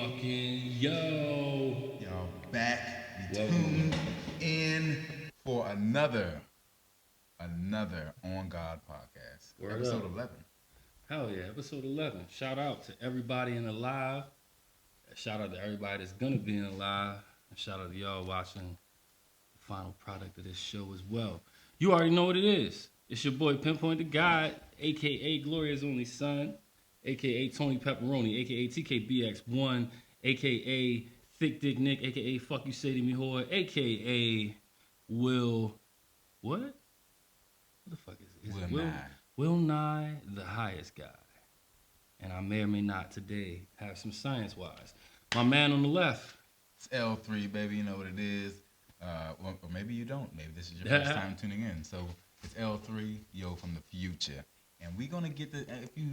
fucking yo. Y'all back. We Welcome. tuned in for another On God podcast. Word episode up. 11. Hell yeah, episode 11. Shout out to everybody in the live. Shout out to everybody that's gonna be in the live. And shout out to y'all watching the final product of this show as well. You already know what it is. It's your boy Pinpoint the Gawd, aka Gloria's only son, aka Tony Pepperoni, aka TKBX1, aka Thick Dick Nick, aka Fuck You Say to Me Whore, aka Will. What? What the fuck is it? Is it Will Nye, the highest guy. And I may or may not today have some science-wise. My man on the left. It's L3, baby. You know what it is. Or maybe you don't. Maybe this is your first time tuning in. So it's L3, yo, from the future. And we're going to get the...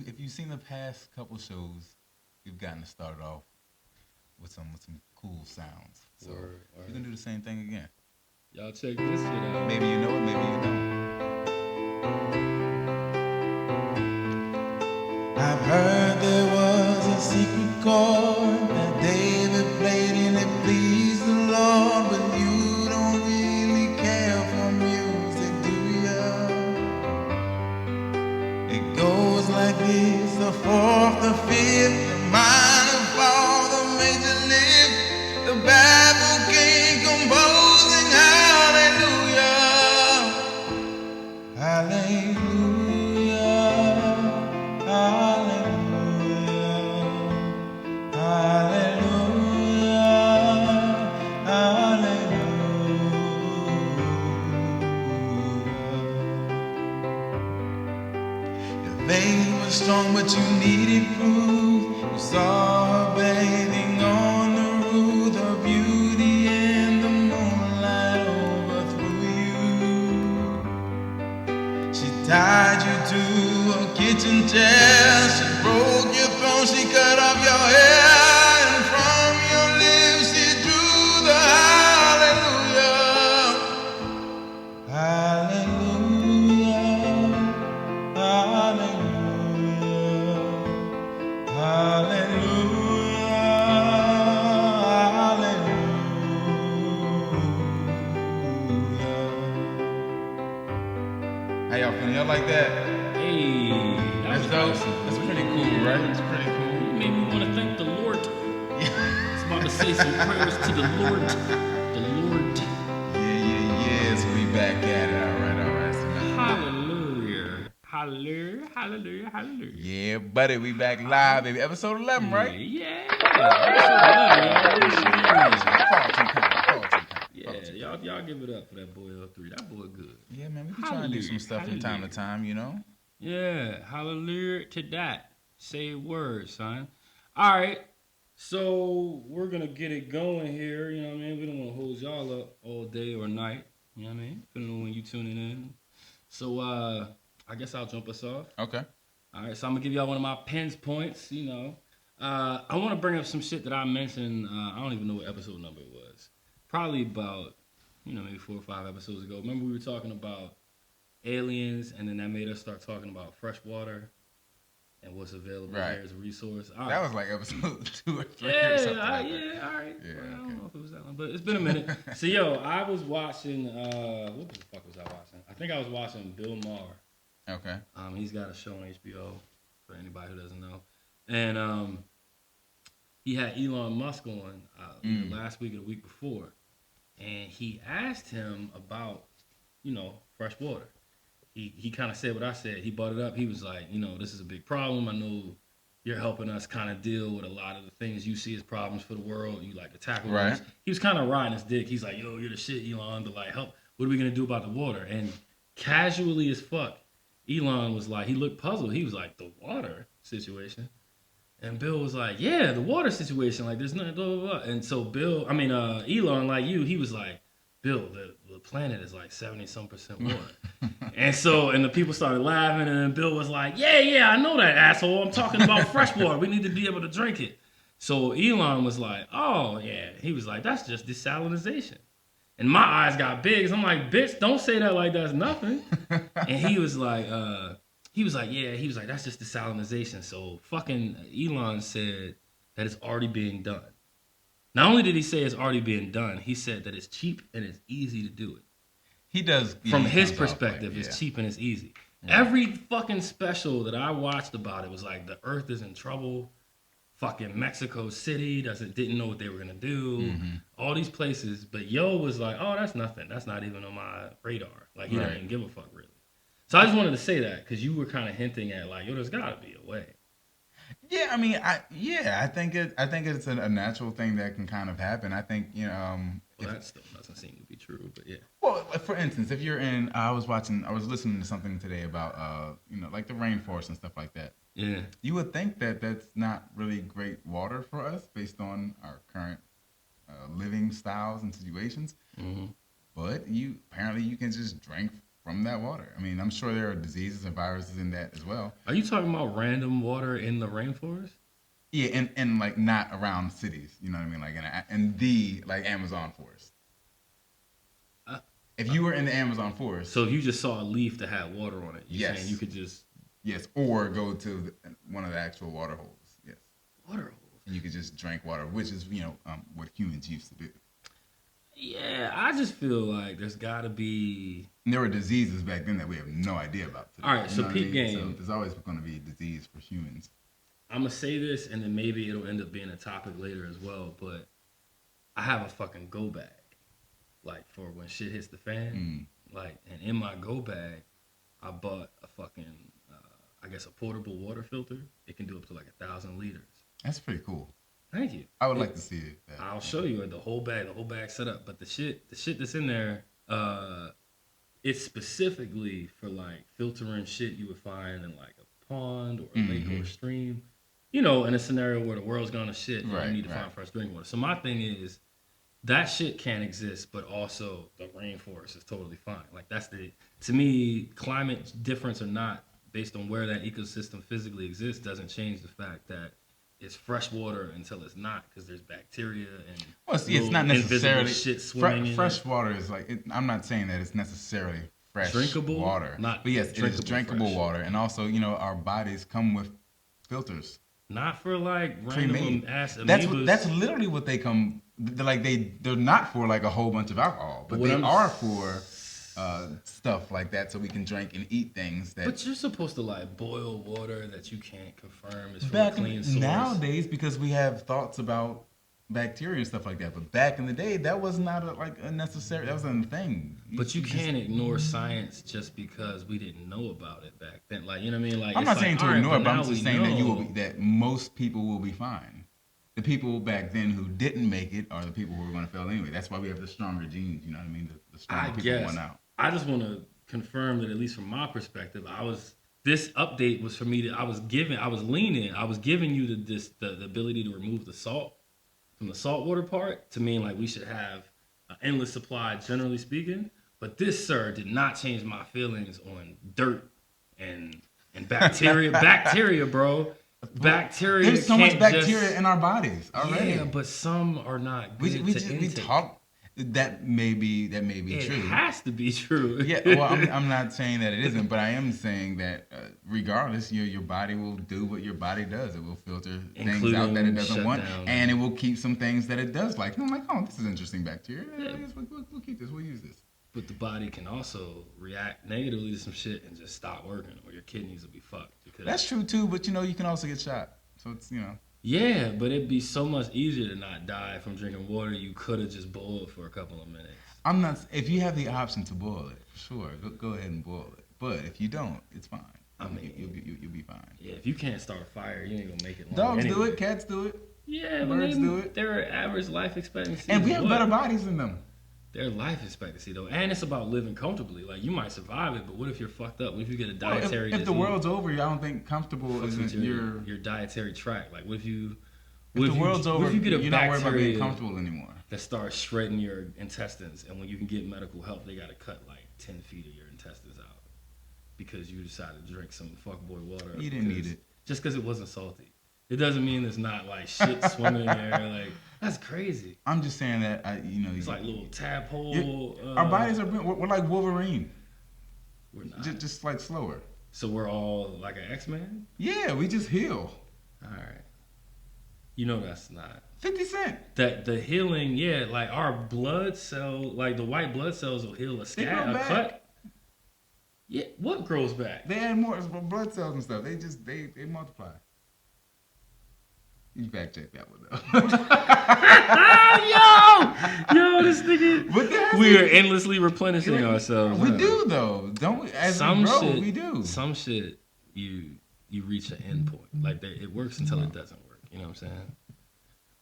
If you've seen the past couple shows, we've gotten to start off with some cool sounds. So we're going to do the same thing again. Y'all check this shit out. Maybe you know it, maybe you don't. I've heard there was a secret chord that David played and it pleased the Lord, but you don't really care for music, do ya? It goes like this: the fourth, the fifth, the minor fall, the major lift, the baffled king composing hallelujah, hallelujah, hallelujah, hallelujah, hallelujah. Your faith was strong, but you needed proof. You saw her bathing on the roof, the beauty and the moonlight overthrew you. She tied you to a kitchen chair, she broke your throne, she cut off your hair, and from your lips she drew the hallelujah, hallelujah, hallelujah, hallelujah, hallelujah. How y'all feeling? Y'all like that? Hey, That's dope. That's pretty cool, right? It's pretty cool. You made me want to thank the Lord. I was about to say some prayers to the Lord. The Lord. Yeah. So we back at it. All right. So Hallelujah. Hallelujah. Hallelujah. Hallelujah. yeah, buddy, we back live, baby. Episode 11, right? Yeah. Y'all give it up for that boy L3. That boy good. Yeah, man, we be trying to do some stuff from time to time, you know? Yeah, hallelujah to that. Say words, son. All right, so we're going to get it going here, you know what I mean? We don't want to hold y'all up all day or night, you know what I mean? Depending on when you tuning in. So I guess I'll jump us off. Okay. All right, so I'm going to give y'all one of my points, you know. I want to bring up some shit that I mentioned. I don't even know what episode number it was. Probably about, maybe 4 or 5 episodes ago. Remember we were talking about aliens, and then that made us start talking about fresh water and what's available here as a resource. That was like episode 2 or 3 or something all right. Yeah, well, I don't know if it was that one, but it's been a minute. So, I was watching, what the fuck was I watching? I think I was watching Bill Maher. Okay. He's got a show on HBO, for anybody who doesn't know. And he had Elon Musk on last week or the week before. And he asked him about, fresh water. He kind of said what I said. He brought it up. He was like, this is a big problem. I know you're helping us kind of deal with a lot of the things you see as problems for the world. You like to tackle those. He was kind of riding his dick. He's like, yo, you're the shit, Elon, but like, help. What are we going to do about the water? And casually as fuck, Elon was like, he looked puzzled. He was like, the water situation? And Bill was like, yeah, the water situation. Like, there's nothing, blah, blah, blah. And so Elon, like you, he was like, Bill, the planet is like 70-some% water. And the people started laughing, and then Bill was like, yeah, I know that, asshole. I'm talking about fresh water. We need to be able to drink it. So Elon was like, oh, yeah. He was like, that's just desalinization. And my eyes got big. So I'm like, bitch, don't say that like that's nothing. And he was like, that's just desalinization. So fucking Elon said, that it's already being done. Not only did he say it's already being done, he said that it's cheap and it's easy to do it. He does. From he his comes off perspective, like, it's cheap and it's easy. Yeah. Every fucking special that I watched about it was like the Earth is in trouble. Fucking Mexico City didn't know what they were gonna do. All these places, but Yo was like, "Oh, that's nothing. That's not even on my radar." Like he didn't even give a fuck really. So I just wanted to say that because you were kind of hinting at like, "Yo, there's gotta be a way." Yeah, I mean, I think it's a natural thing that can kind of happen. I think Well, that still doesn't seem to be true, but yeah. Well, for instance, if you're in, I was listening to something today about like the rainforest and stuff like that. Yeah. You would think that that's not really great water for us based on our current living styles and situations. Mm-hmm. But apparently you can just drink from that water. I mean, I'm sure there are diseases and viruses in that as well. Are you talking about random water in the rainforest? Yeah, and like not around cities. You know what I mean? Like in the like Amazon forest. If you were in the Amazon forest. So if you just saw a leaf that had water on it, you're saying you could just. Yes, or go to one of the actual water holes. Yes. Water holes. And you could just drink water, which is what humans used to do. Yeah, I just feel like there's got to be. And there were diseases back then that we have no idea about today. All right, so peep game. So there's always going to be disease for humans. I'm gonna say this, and then maybe it'll end up being a topic later as well. But I have a fucking go bag, like for when shit hits the fan. Like, and in my go bag, I bought a fucking, I guess a portable water filter. It can do up to like 1,000 liters. That's pretty cool. Thank you. I would like to see it. I'll show you the whole bag set up. But the shit that's in there, it's specifically for like filtering shit you would find in like a pond or a lake or a stream. You know, in a scenario where the world's gone to shit and you need to find fresh drinking water. So my thing is, that shit can't exist, but also the rainforest is totally fine. Like to me, climate difference or not, based on where that ecosystem physically exists, doesn't change the fact that it's fresh water until it's not, because there's bacteria and it's not necessarily shit swimming in fresh it. water is like I'm not saying that it's necessarily fresh drinkable water, but yes, it is drinkable water, and also our bodies come with filters. Not for like random ass amoebas. That's literally what they come. They're not for like a whole bunch of alcohol, but they are for stuff like that, so we can drink and eat things that. But you're supposed to like boil water that you can't confirm is from a clean source. Nowadays, because we have thoughts about bacteria and stuff like that, but back in the day, that was not a necessary. That wasn't a thing. But you can't ignore science just because we didn't know about it back then. Like, you know what I mean? Like, I'm not saying to ignore it, but I'm just saying that that most people will be fine. The people back then who didn't make it are the people who are going to fail anyway. That's why we have the stronger genes. You know what I mean? The stronger people won out. I just want to confirm that, at least from my perspective, this update was for me. I was giving you the ability to remove the salt from the saltwater part to mean like we should have an endless supply, generally speaking. But this, sir, did not change my feelings on dirt and bacteria. Bacteria, bro. Bacteria. There's so much bacteria in our bodies already. Yeah, but some are not good to intake. We talk. That may be true. It has to be true. Yeah. Well, I'm not saying that it isn't, but I am saying that regardless, your body will do what your body does. It will filter things out that it doesn't want, and it will keep some things that it does like. And I'm like, oh, this is interesting bacteria. Yeah. We'll keep this. We'll use this. But the body can also react negatively to some shit and just stop working, or your kidneys will be fucked. That's true too, but you can also get shot. So it's Yeah, but it'd be so much easier to not die from drinking water. You could have just boiled for a couple of minutes. I'm not. If you have the option to boil it, sure, go ahead and boil it. But if you don't, it's fine. I mean, you'll be fine. Yeah, if you can't start a fire, you ain't gonna make it long. Dogs do it. Cats do it. Yeah, birds do it. Their average life expectancy. And we have better bodies than them. Their life expectancy though, and it's about living comfortably. Like you might survive it, but what if you're fucked up? What if you get a dietary? If the world's over, I don't think comfortable isn't your dietary tract. Like what if you? If the world's over, if you get a you're not worried about being comfortable anymore. That starts shredding your intestines, and when you can get medical help, they got to cut like 10 feet of your intestines out because you decided to drink some fuckboy water. You didn't need it. Just because it wasn't salty. It doesn't mean there's not like shit swimming in there. Like that's crazy. I'm just saying that it's like little tadpole. Our bodies we're like Wolverine. We're not. Just like slower. So we're all like an X-Man. Yeah, we just heal. All right. You know that's not 50 Cent. that the healing. Yeah, like our blood cell, like the white blood cells will heal a scab, a cut. Yeah, what grows back? They add more blood cells and stuff. They multiply. You fact check that one though. yo, this nigga. We are endlessly replenishing ourselves. We do though, don't we? As some we grow, shit, we do. Some shit, you reach an end point. Like it works until it doesn't work. You know what I'm saying?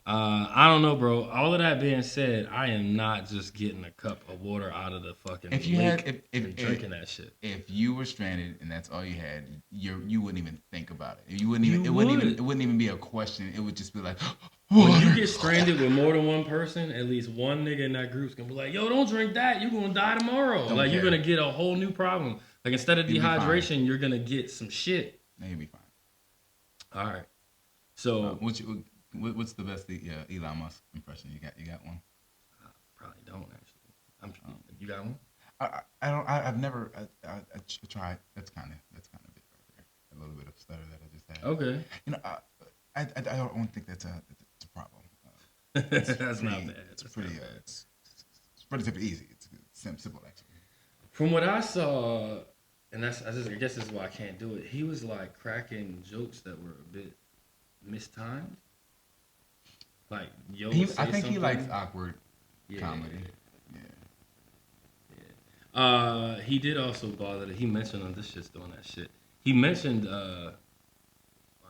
I don't know, bro. All of that being said, I am not just getting a cup of water out of the fucking lake and drinking that shit. If you were stranded and that's all you had, you wouldn't even think about it. It wouldn't even be a question. It would just be like, water. When you get stranded with more than one person, at least one nigga in that group's gonna be like, yo, don't drink that. You're gonna die tomorrow. You're gonna get a whole new problem. Like instead of dehydration, you're gonna get some shit. Now you'll be fine. All right. So what's the best Elon Musk impression you got? You got one? I probably don't actually. You got one? I don't. I've never. I tried. That's kind of it right there. A little bit of stutter that I just had. Okay. You know, I don't think that's a problem. That's not bad. It's relatively easy. It's simple actually. From what I saw, and I guess this is why I can't do it. He was like cracking jokes that were a bit mistimed. Like, I think he likes awkward comedy. Yeah. He did also bother that he mentioned on this shit's doing that shit. He mentioned, I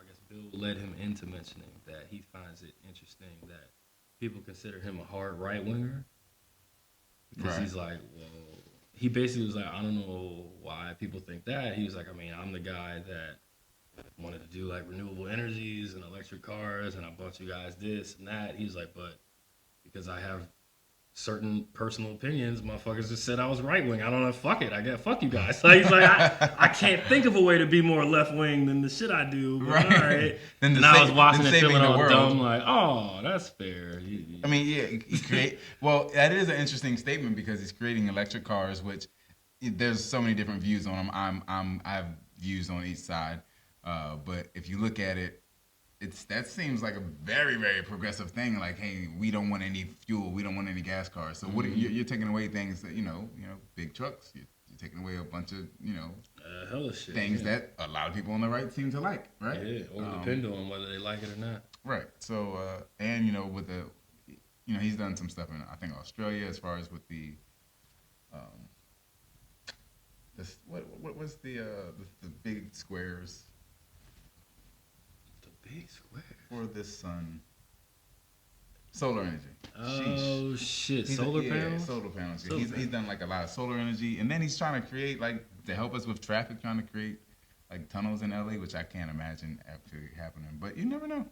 guess Bill led him into mentioning that he finds it interesting that people consider him a hard right winger because he's like, well, he basically was like, I don't know why people think that. He was like, I mean, I'm the guy that wanted to do like renewable energies and electric cars and I bought you guys this and that. He's like, but because I have certain personal opinions, motherfuckers just said I was right wing. I don't know, fuck it. I got fuck you guys. Like he's like, I can't think of a way to be more left wing than the shit I do. But all right. And I was watching it feeling all dumb, like, oh, that's fair. I mean, yeah, he create. Well, that is an interesting statement because he's creating electric cars, which there's so many different views on them. I have views on each side. But if you look at it, that seems like a very, very progressive thing. Like, hey, we don't want any fuel, we don't want any gas cars. So what you're taking away things that big trucks. You're taking away a bunch of hella shit, things that a lot of people on the right seem to like, right? Yeah, or depend on whether they like it or not. Right. So and with the he's done some stuff in I think Australia as far as with the what was the big squares. Big square for the sun. Solar energy. Oh shit! Solar panels. Solar panels. He's done like a lot of solar energy, and then he's trying to create like to help us with traffic, trying to create like tunnels in LA, which I can't imagine actually happening. But you never know.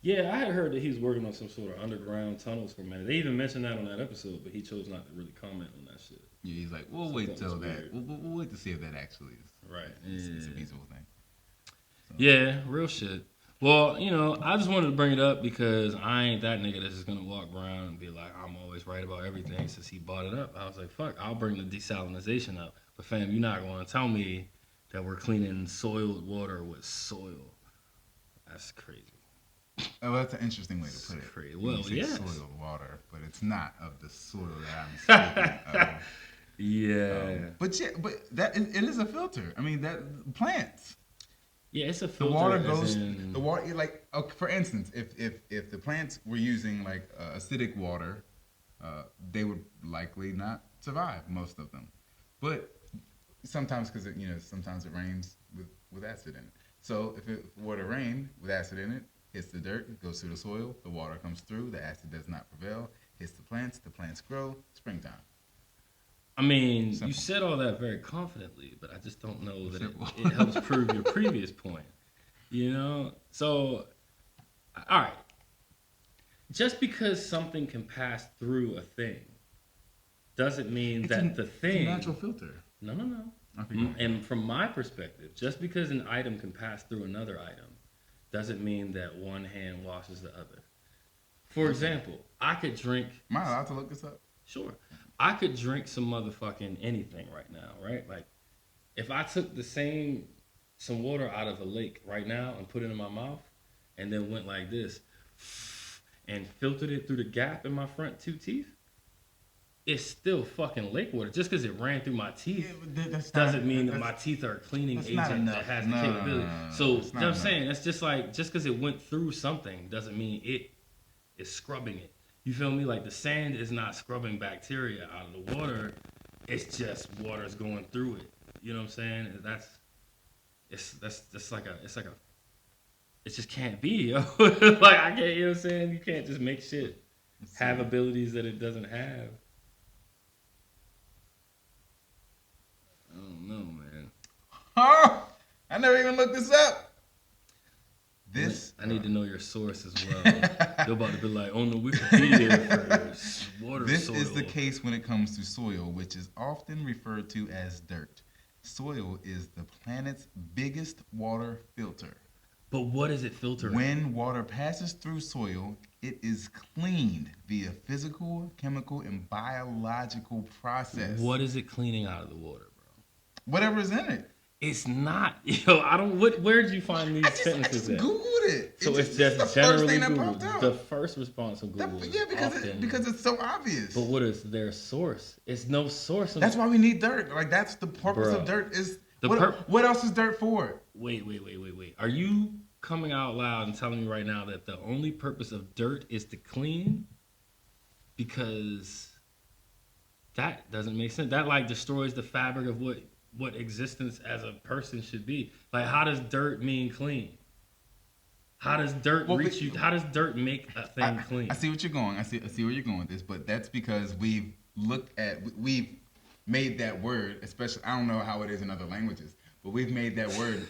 Yeah, I had heard that he's working on some sort of underground tunnels for a minute. They even mentioned that on that episode, but he chose not to really comment on that shit. Yeah, he's like, we'll wait till that. We'll wait to see if that actually is right. It's a feasible thing. So. Yeah, real shit. Well, I just wanted to bring it up because I ain't that nigga that's just going to walk around and be like, I'm always right about everything since he brought it up. I was like, fuck, I'll bring the desalinization up. But fam, you're not going to tell me that we're cleaning soiled water with soil. That's crazy. Oh, that's an interesting way to put it. Crazy. Well, yes. Soiled water, but it's not of the soil that I'm speaking of. Yeah. But that it is a filter. I mean, that plants. Yeah, it's a filter. The water goes. The water, like for instance, if the plants were using like acidic water, they would likely not survive. Most of them, but sometimes because sometimes it rains with acid in it. So if water rained with acid in it, hits the dirt, it goes through the soil, the water comes through, the acid does not prevail, hits the plants grow. Springtime. I mean, you said all that very confidently, but I just don't know that it helps prove your previous point. So, all right. Just because something can pass through a thing doesn't mean the thing... It's a natural filter. No. Okay. And from my perspective, just because an item can pass through another item doesn't mean that one hand washes the other. For example, I could drink... Am I allowed to look this up? Sure. I could drink some motherfucking anything right now, right? Like, if I took some water out of a lake right now and put it in my mouth and then went like this, and filtered it through the gap in my front 2 teeth, it's still fucking lake water. Just because it ran through my teeth doesn't mean that my teeth are a cleaning agent that has the capability. So, you know what I'm saying? That's just like, just because it went through something doesn't mean it is scrubbing it. You feel me? Like the sand is not scrubbing bacteria out of the water. It's just water's going through it. You know what I'm saying? That's like a, it just can't be, yo. Like I can't, you know what I'm saying? You can't just make shit have abilities that it doesn't have. I don't know, man. Oh, I never even looked this up. I need to know your source as well. You're about to be like on the Wikipedia for water. This soil. is the case when it comes to soil, which is often referred to as dirt. Soil is the planet's biggest water filter. But what is it filtering? When water passes through soil, it is cleaned via physical, chemical, and biological process. What is it cleaning out of the water, bro? Whatever is in it. It's not. Yo, I don't. Where did you find these sentences I just Googled it. So it's just generally Google. The first response of Google. Yeah, because it's so obvious. But what is their source? It's no source. That's why we need dirt. Like that's the purpose of dirt. Is what else is dirt for? Wait. Are you coming out loud and telling me right now that the only purpose of dirt is to clean? Because that doesn't make sense. That like destroys the fabric of what existence as a person should be. Like, how does dirt mean clean? How does dirt reach you? How does dirt make a thing clean? I see what you're going. I see where you're going with this, but that's because we've made that word, especially, I don't know how it is in other languages, but we've made that word,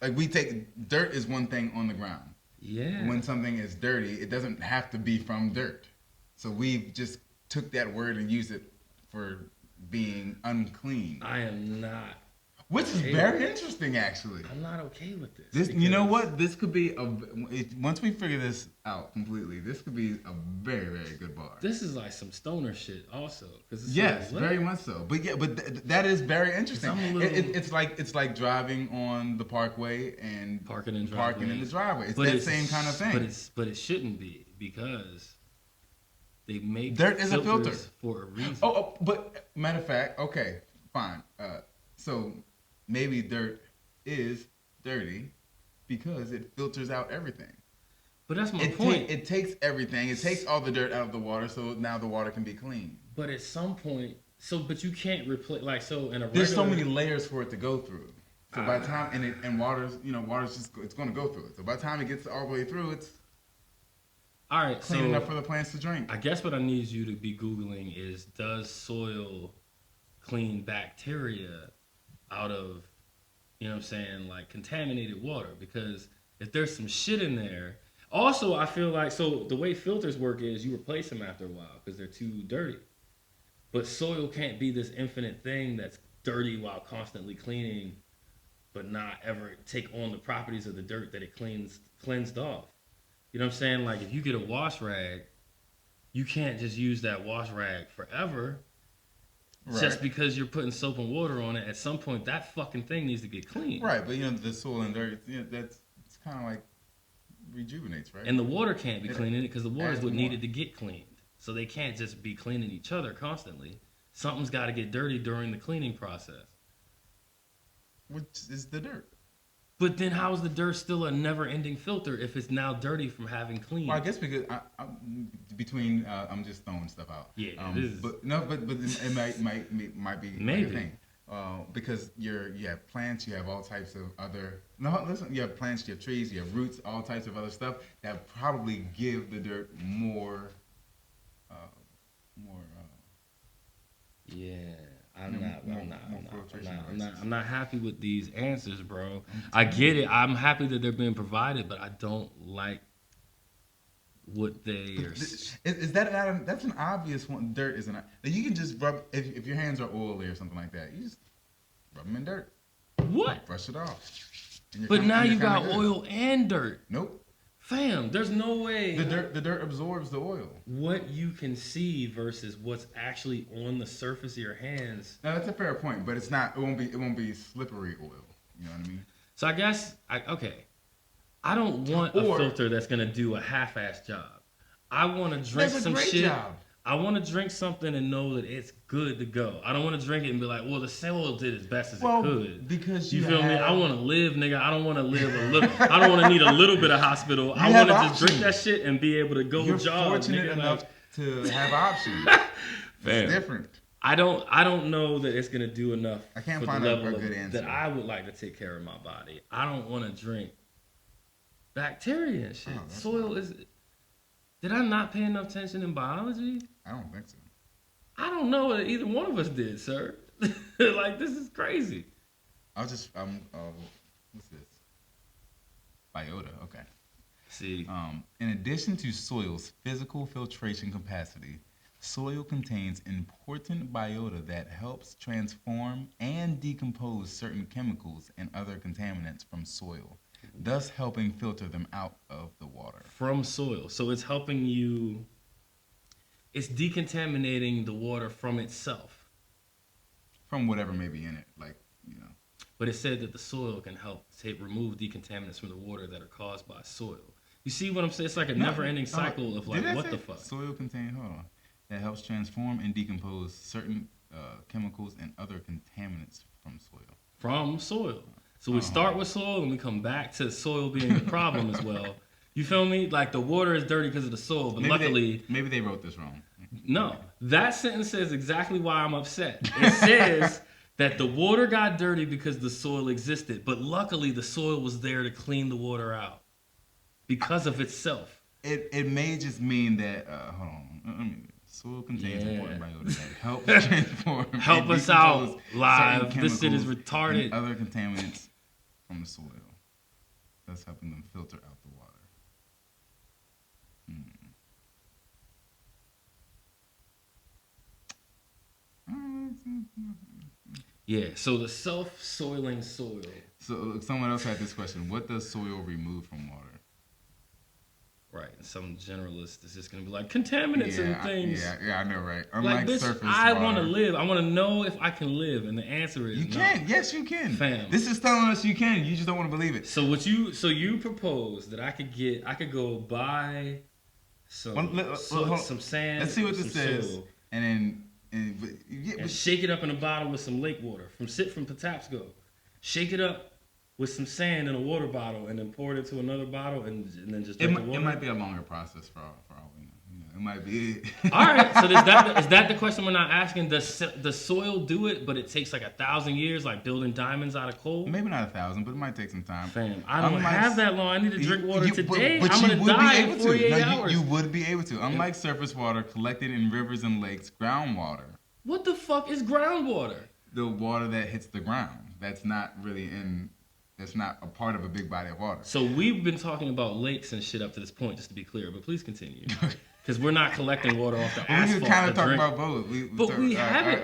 like we take, dirt is one thing on the ground. Yeah. When something is dirty, it doesn't have to be from dirt. So we've just took that word and used it for being unclean. I am not. Which is very interesting, actually. I'm not okay with this. You know what? This could be once we figure this out completely, this could be a very, very good bar. This is like some stoner shit, also. Yes, very much so. But yeah, that is very interesting. It's like driving on the parkway and parking in the driveway. It's that same kind of thing. But it shouldn't be, because they make dirt is a filter for a reason. But matter of fact, okay, fine. So maybe dirt is dirty because it filters out everything. But that's my point. It takes everything. It takes all the dirt out of the water, so now the water can be clean. But at some point, but you can't replace, like, so in a regular... There's so many layers for it to go through. So by the time, and water's just, it's going to go through it. So by the time it gets all the way through, it's all right, clean enough for the plants to drink. I guess what I need you to be Googling is, does soil clean bacteria out of, you know what I'm saying, like contaminated water? Because if there's some shit in there. Also, I feel like, so the way filters work is you replace them after a while because they're too dirty. But soil can't be this infinite thing that's dirty while constantly cleaning, but not ever take on the properties of the dirt that it cleansed off. You know what I'm saying? Like, if you get a wash rag, you can't just use that wash rag forever. Right. Just because you're putting soap and water on it. At some point, that fucking thing needs to get clean. Right, but the soil and dirt, it's kind of like rejuvenates, right? And the water can't be cleaning it because the water is what needed to get cleaned. So they can't just be cleaning each other constantly. Something's got to get dirty during the cleaning process. Which is the dirt. But then how is the dirt still a never-ending filter if it's now dirty from having cleaned? Well, I guess because I'm just throwing stuff out. Yeah, but it might be maybe. Like a thing. Because you have plants, you have all types of other. No, listen, you have plants, you have trees, you have roots, all types of other stuff that probably give the dirt more. Yeah. I'm not happy with these answers, bro. I get it. I'm happy that they're being provided, but I don't like what they are. Is that not that's an obvious one? Dirt isn't. You can just rub if your hands are oily or something like that. You just rub them in dirt. What? Brush it off. But now you got oil and dirt. Nope. Fam, there's no way. The dirt absorbs the oil. What you can see versus what's actually on the surface of your hands. No, that's a fair point, but it's not. It won't be slippery oil. You know what I mean? So I guess okay. I don't want a filter that's gonna do a half-ass job. I want to drink some shit. Job. I want to drink something and know that it's good to go. I don't want to drink it and be like, well, the soil did as best as it could. Because you feel me? I want to live, nigga. I don't want to live a little. I don't want to need a little bit of hospital. I want to just drink that shit and be able to go jog. You're fortunate enough to have options. It's different. I don't know that it's gonna do enough. I can't find a good answer that I would like to take care of my body. I don't want to drink bacteria and shit. Soil is. Did I not pay enough attention in biology? I don't think so. I don't know that either one of us did, sir. Like, this is crazy. What's this? Biota, okay. See. In addition to soil's physical filtration capacity, soil contains important biota that helps transform and decompose certain chemicals and other contaminants from soil, thus helping filter them out of the water. From soil. So it's helping you, it's decontaminating the water from itself. From whatever may be in it, like, you know. But it said that the soil can help remove decontaminants from the water that are caused by soil. You see what I'm saying? It's like a never-ending cycle of like, what the fuck? Soil contains, that helps transform and decompose certain chemicals and other contaminants from soil. From soil. So we start with soil and we come back to soil being the problem as well. You feel me? Like the water is dirty because of the soil, but luckily... Maybe they wrote this wrong. No. That sentence says exactly why I'm upset. It says that the water got dirty because the soil existed, but luckily the soil was there to clean the water out because of itself. It may just mean that... hold on. Soil contains important biota that help transform. Help us out, live. This shit is retarded. And other contaminants from the soil, thus helping them filter out the water. Yeah. So the self-soiling soil. So someone else had this question: what does soil remove from water? Right, and some generalist is just gonna be like contaminants and things. Yeah, I know, right? Like, bitch, I want to live. I want to know if I can live, and the answer is you can. Yes, you can. Fam, this is telling us you can. You just don't want to believe it. So you propose that I could go buy some sand. Let's see what this says, and shake it up in a bottle with some lake water from Patapsco. Shake it up with some sand in a water bottle and then pour it into another bottle and then just drink the water? It might be a longer process for all we know. It might be. All right, so is that the question we're not asking? Does the soil do it, but it takes like 1,000 years, like building diamonds out of coal? Maybe not 1,000, but it might take some time. Fam, I don't have that long. I need to drink water today. I'm going to die in 48 hours. You would be able to. Unlike surface water collected in rivers and lakes, groundwater. What the fuck is groundwater? The water that hits the ground. That's not really It's not a part of a big body of water. So we've been talking about lakes and shit up to this point, just to be clear. But please continue, because we're not collecting water off the asphalt. We kind of talking about both. We haven't.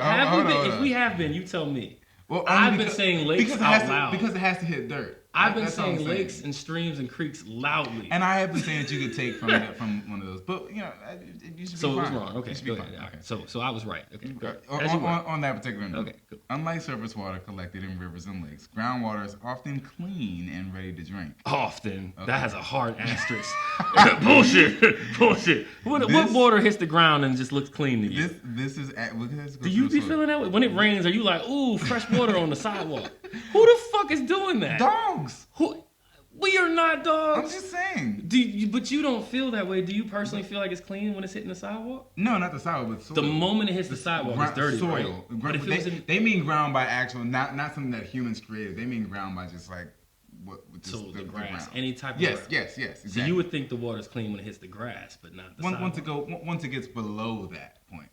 If we have been, you tell me. Well, I've been saying lakes out loud because it has to hit dirt. I've been saying lakes and streams and creeks loudly. And I have been saying that you could take from one of those. But, you know, you should be fine. So it was wrong. Okay, go ahead. Okay. So I was right. Okay, on that particular note. Okay, cool. Unlike surface water collected in rivers and lakes, groundwater is often clean and ready to drink. Often? Okay. That has a hard asterisk. Bullshit. What water hits the ground and just looks clean to you? This is... Do you be feeling that way? When it rains, are you like, ooh, fresh water on the sidewalk? Who the fuck is doing that? Dogs. We are not dogs. I'm just saying. But you don't feel that way. Do you personally feel like it's clean when it's hitting the sidewalk? No, not the sidewalk, but soil. The moment it hits the sidewalk, it's dirty. Soil. Right? But if they mean ground by actual, not something that humans created. They mean ground by just like the grass, any type of grass. Yes, exactly. So you would think the water's clean when it hits the grass, but not the sidewalk. Once it gets below that point.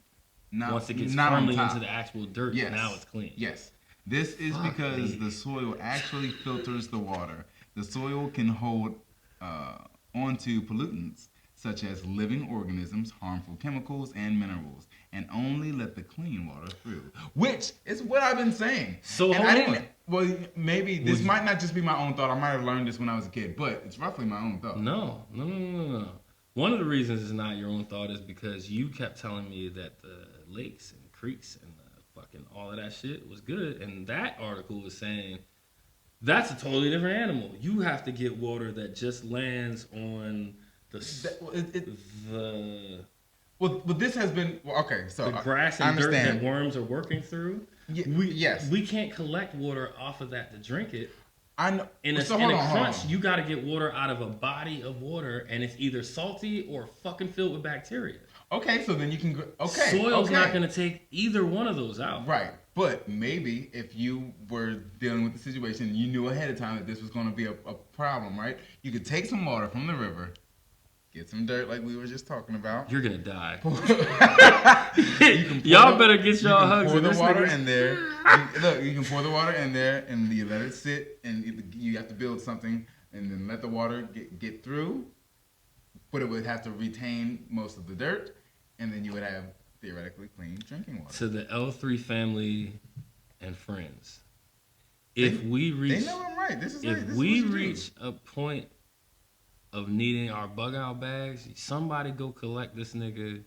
Once it gets firmly into the actual dirt, now it's clean. Yes. This is because the soil actually filters the water. The soil can hold onto pollutants such as living organisms, harmful chemicals, and minerals, and only let the clean water through. Which is what I've been saying. So hold on. Well, maybe this might not just be my own thought. I might have learned this when I was a kid, but it's roughly my own thought. No. One of the reasons it's not your own thought is because you kept telling me that the lakes and creeks and fucking all of that shit was good, and that article was saying That's a totally different animal. You have to get water that just lands on the Well, this has been okay. So the grass and dirt that worms are working through. Yes, we can't collect water off of that to drink it. I know. In a crunch, you got to get water out of a body of water, and it's either salty or fucking filled with bacteria. Okay, so then you can. Okay, soil's not going to take either one of those out. Right, but maybe if you were dealing with the situation, you knew ahead of time that this was going to be a problem, right? You could take some water from the river. Get some dirt like we were just talking about. You're gonna die. Y'all better get y'all hugs. Pour the water in there. You can pour the water in there, and you let it sit, and you have to build something, and then let the water get through. But it would have to retain most of the dirt, and then you would have theoretically clean drinking water. To the L3 family and friends, if we reach, they know I'm right. This is if we reach a point of needing our bug out bags, somebody go collect this nigga.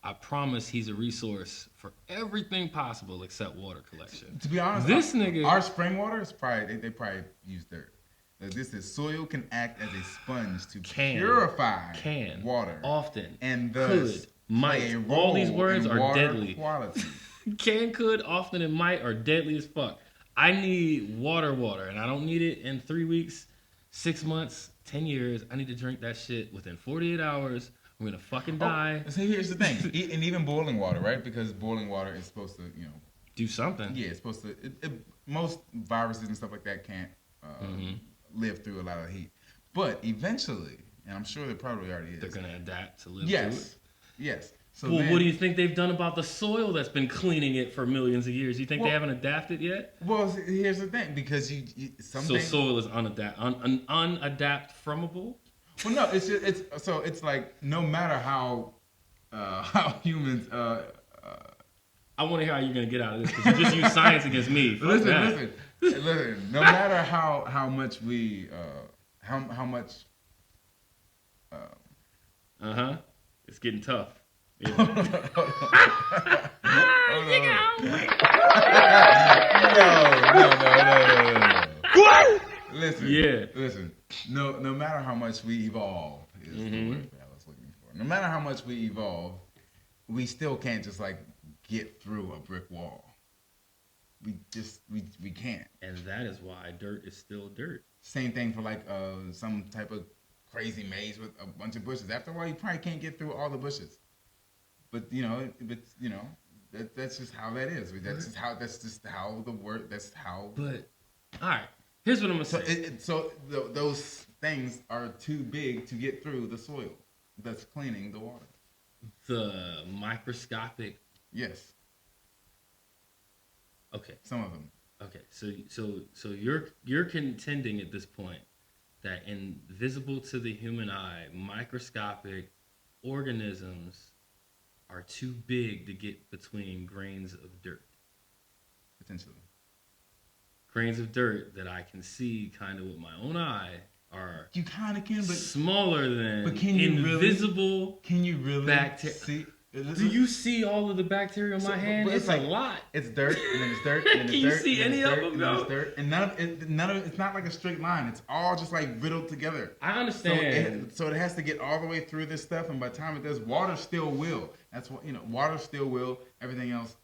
I promise he's a resource for everything possible except water collection. To be honest, this nigga, our spring water is probably they probably use dirt. This is soil can act as a sponge to purify water often and thus could might. All these words are deadly. Quality. Can, could, often, and might are deadly as fuck. I need water, and I don't need it in 3 weeks, 6 months, 10 years. I need to drink that shit within 48 hours. I'm gonna fucking die. So here's the thing, and even boiling water, right? Because boiling water is supposed to, do something. Yeah, it's supposed to. Most viruses and stuff like that can't live through a lot of heat, but eventually, and I'm sure they probably already is. They're gonna adapt to live through it. Yes. So well, what do you think they've done about the soil that's been cleaning it for millions of years? You think they haven't adapted yet? Well, here's the thing, because so soil is unadaptable. Well, no, it's like no matter how humans. I want to hear how you're gonna get out of this because you just use science against me. Listen. No matter how much we how much. It's getting tough. Yeah. No. What? Listen. Yeah. Listen. No matter how much we evolve is the word that I was looking for. No matter how much we evolve, we still can't just like get through a brick wall. We can't. And that is why dirt is still dirt. Same thing for like some type of crazy maze with a bunch of bushes. After a while, you probably can't get through all the bushes. But that's just how that is. That's just how the word. That's how. But all right, here's what I'm gonna say. Those things are too big to get through the soil that's cleaning the water. The microscopic. Yes. Okay. Some of them. Okay, so you're contending at this point that invisible to the human eye, microscopic organisms are too big to get between grains of dirt. Potentially. Grains of dirt that I can see kind of with my own eye are you kind of can, but smaller than but can you invisible. Can you really see? Do you see all of the bacteria in my hand? It's like, a lot. It's dirt, and then it's dirt, and then it's dirt. Can you see any of them, though? It's dirt, and none of it, it's not like a straight line. It's all just like riddled together. I understand. So it has to get all the way through this stuff, and by the time it does, water still will. That's what water still will. Everything else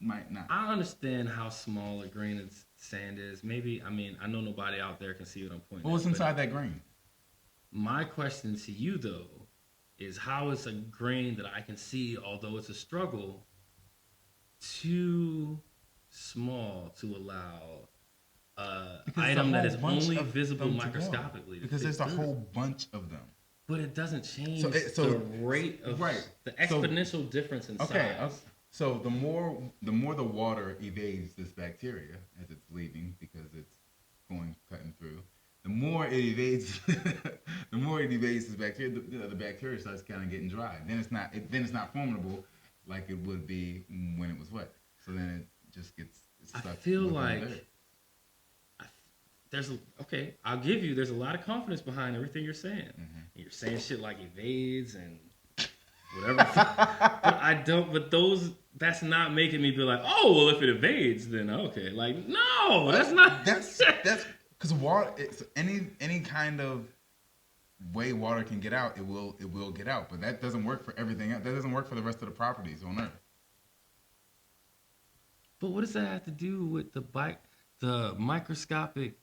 might not. I understand how small a grain of sand is. Maybe I know nobody out there can see what I'm pointing. What's inside that grain? My question to you though is how is a grain that I can see, although it's a struggle, too small to allow an item that is only visible microscopically? Because there's a whole bunch of them. But it doesn't change the rate of the exponential difference in size. Okay, so the more the water evades this bacteria as it's leaving because it's cutting through. The more it evades, this bacteria. The bacteria starts kind of getting dry. Then it's not formidable like it would be when it was wet. So then it just gets stuck. I feel like I'll give you. There's a lot of confidence behind everything you're saying. Mm-hmm. You're saying shit like evades and whatever. But I don't. But those that's not making me be like, oh, well, if it evades, then okay. Like, no, that's not. That's because water. It's any kind of way water can get out, it will get out. But that doesn't work for everything else. That doesn't work for the rest of the properties on Earth. But what does that have to do with the microscopic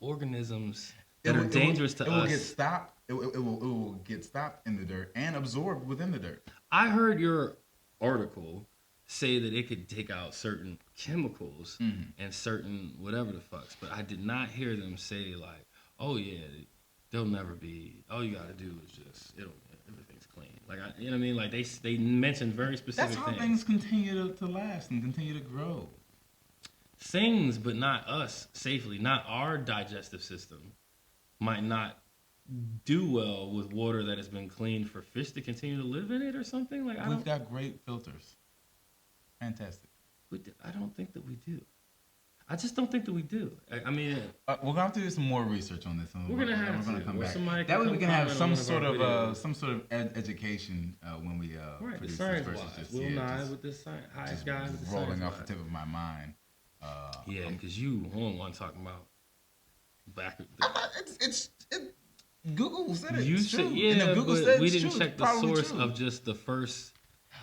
organisms that are dangerous to us? It will get stopped. It will get stopped in the dirt and absorbed within the dirt. I heard your article say that it could take out certain chemicals and certain whatever the fucks, but I did not hear them say like, oh yeah, they'll never be. All you gotta do is just everything's clean. Like you know what I mean? Like they mentioned very specific things. That's how things continue to last and continue to grow. Things, but not us safely. Not our digestive system might not do well with water that has been cleaned for fish to continue to live in it or something. Like we've got great filters. Fantastic. I don't think that we do. I just don't think that we do. I mean, we're gonna have to do some more research on this. We're gonna come back. That way we can have some sort of education when we produce this versus We'll nod with this science. Hi guys, rolling off the tip of my mind. Yeah, because you want talking about back. It's Google said it. You it's said true. yeah, Google but said we it's didn't true. check the source of just the first.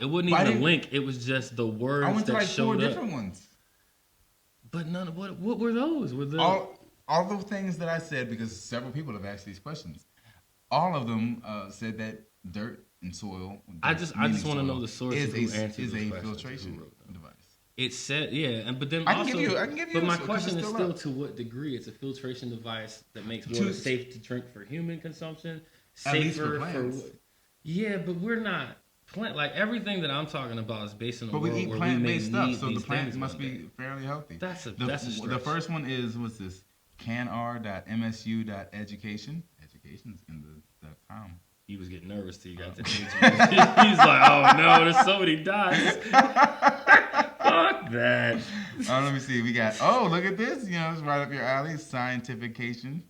It wasn't But even a link. It was just the words I went to that like showed 4 up. different ones. But none of what were those? Were the all the things that I said, because several people have asked these questions. All of them said that dirt and soil. I just want to know the source of who answered is those a questions, filtration device. It said but then I also can give you. But my question is still to what degree it's a filtration device that makes water safe to drink for human consumption, safer for yeah, but we're not like everything that I'm talking about is based on. But we eat plant-based stuff, so the plant must be fairly healthy. That's a stretch. The first one is what's this? canr.msu.education. Education's in the .com. He was getting nervous till you got to the He's like, oh no, there's so many dots. Fuck that. Let me see. We got. Look at this. It's right up your alley. Scientification.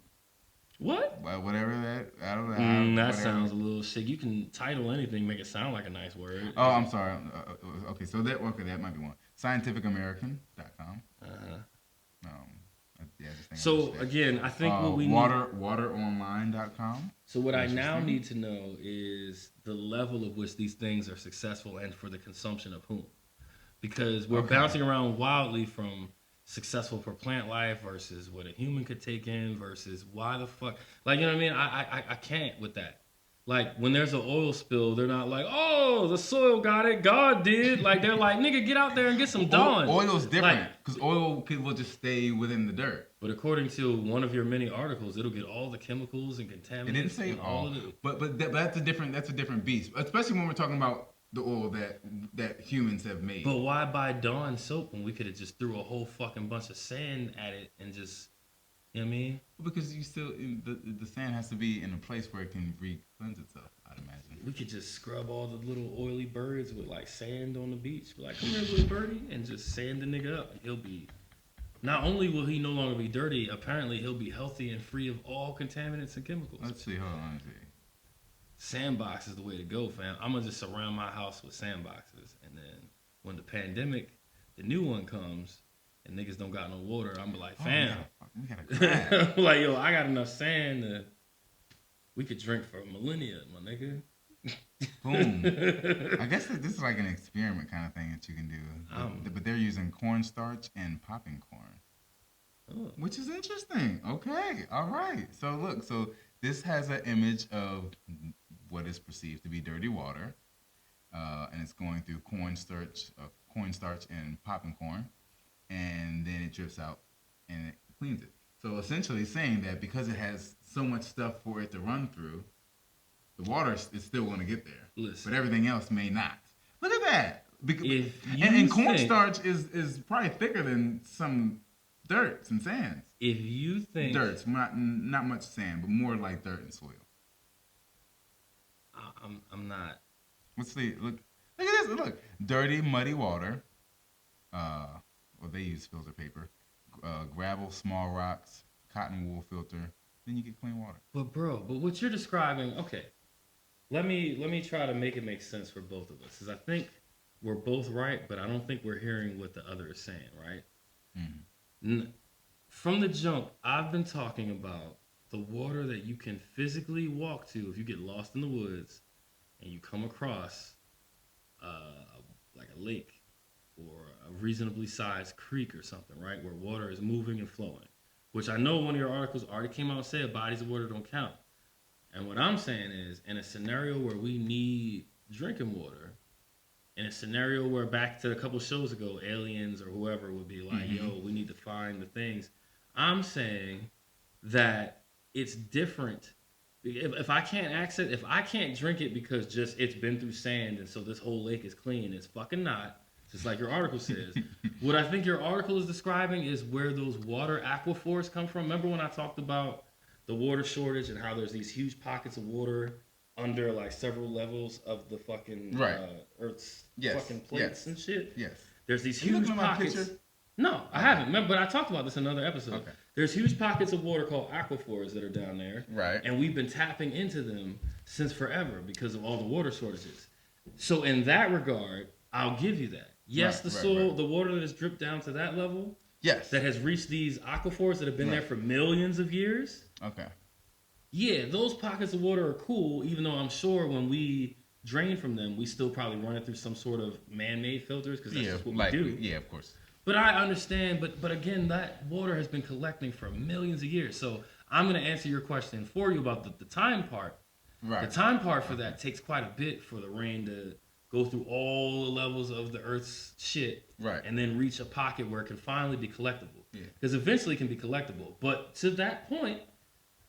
What? Whatever that. I don't know. That sounds a little shit. You can title anything, make it sound like a nice word. Oh, I'm sorry. Okay, so that might be one. Scientificamerican.com. So again, I think what we wateronline.com. So what I now need to know is the level of which these things are successful and for the consumption of whom, because we're bouncing around wildly from successful for plant life versus what a human could take in versus why the fuck, like, you know what I mean? I can't with that. Like when there's an oil spill, they're not like, oh, the soil got it, God did. Like they're like, nigga, get out there and get some Dawn. Oil's different because oil will just stay within the dirt. But according to one of your many articles, it'll get all the chemicals and contaminants. It didn't say all of it. But that's a different beast. Especially when we're talking about the oil that humans have made. But why buy Dawn soap when we could have just threw a whole fucking bunch of sand at it and just, you know what I mean? Because you still the sand has to be in a place where it can re-cleanse itself, I'd imagine. We could just scrub all the little oily birds with like sand on the beach. Be like, come here, little birdie, and just sand the nigga up. And he'll be. Not only will he no longer be dirty, apparently he'll be healthy and free of all contaminants and chemicals. Let's see. Hold on. Sandbox is the way to go, fam. I'm gonna just surround my house with sandboxes, and then when the pandemic, the new one comes, and niggas don't got no water, I'm be like, fam, we gotta like, yo, I got enough sand that we could drink for millennia, my nigga. Boom. I guess this is like an experiment kind of thing that you can do, but they're using cornstarch and popping corn, which is interesting. Okay, all right. So look, this has an image of what is perceived to be dirty water, and it's going through cornstarch and popping corn, and then it drips out and it cleans it. So essentially saying that because it has so much stuff for it to run through, the water is still going to get there. Listen, but everything else may not. Look at that. And cornstarch is probably thicker than some dirts and sands. If you think dirts, not much sand, but more like dirt and soil. I'm not. Look at this. Look, dirty, muddy water. Well, they use filter paper, gravel, small rocks, cotton wool filter. Then you get clean water. But what you're describing, okay. Let me try to make it make sense for both of us, because I think we're both right, but I don't think we're hearing what the other is saying, right? Mm. From the jump, I've been talking about the water that you can physically walk to if you get lost in the woods and you come across like a lake or a reasonably sized creek or something, right? Where water is moving and flowing. Which I know one of your articles already came out and said bodies of water don't count. And what I'm saying is, in a scenario where we need drinking water, in a scenario where back to a couple shows ago, aliens or whoever would be like, yo, we need to find the things. I'm saying that it's different. If I can't access, if I can't drink it because just it's been through sand and so this whole lake is clean, it's fucking not. Just like your article says. What I think your article is describing is where those water aquifers come from. Remember when I talked about the water shortage and how there's these huge pockets of water under like several levels of the fucking Earth's fucking plates and shit. Yes. There's these huge pockets. No, I haven't. Remember, but I talked about this in another episode. Okay. There's huge pockets of water called aquifers that are down there. Right. And we've been tapping into them since forever because of all the water shortages. So in that regard, I'll give you that. Yes, the soil, the water that has dripped down to that level. Yes. That has reached these aquifers that have been there for millions of years. Okay. Yeah, those pockets of water are cool, even though I'm sure when we drain from them, we still probably run it through some sort of man-made filters because that's just what we do. Yeah, of course. But I understand, but again, that water has been collecting for millions of years. So I'm going to answer your question for you about the time part. Right. The time part for that takes quite a bit for the rain to go through all the levels of the Earth's shit. Right. And then reach a pocket where it can finally be collectible. Yeah. Because eventually it can be collectible. But to that point,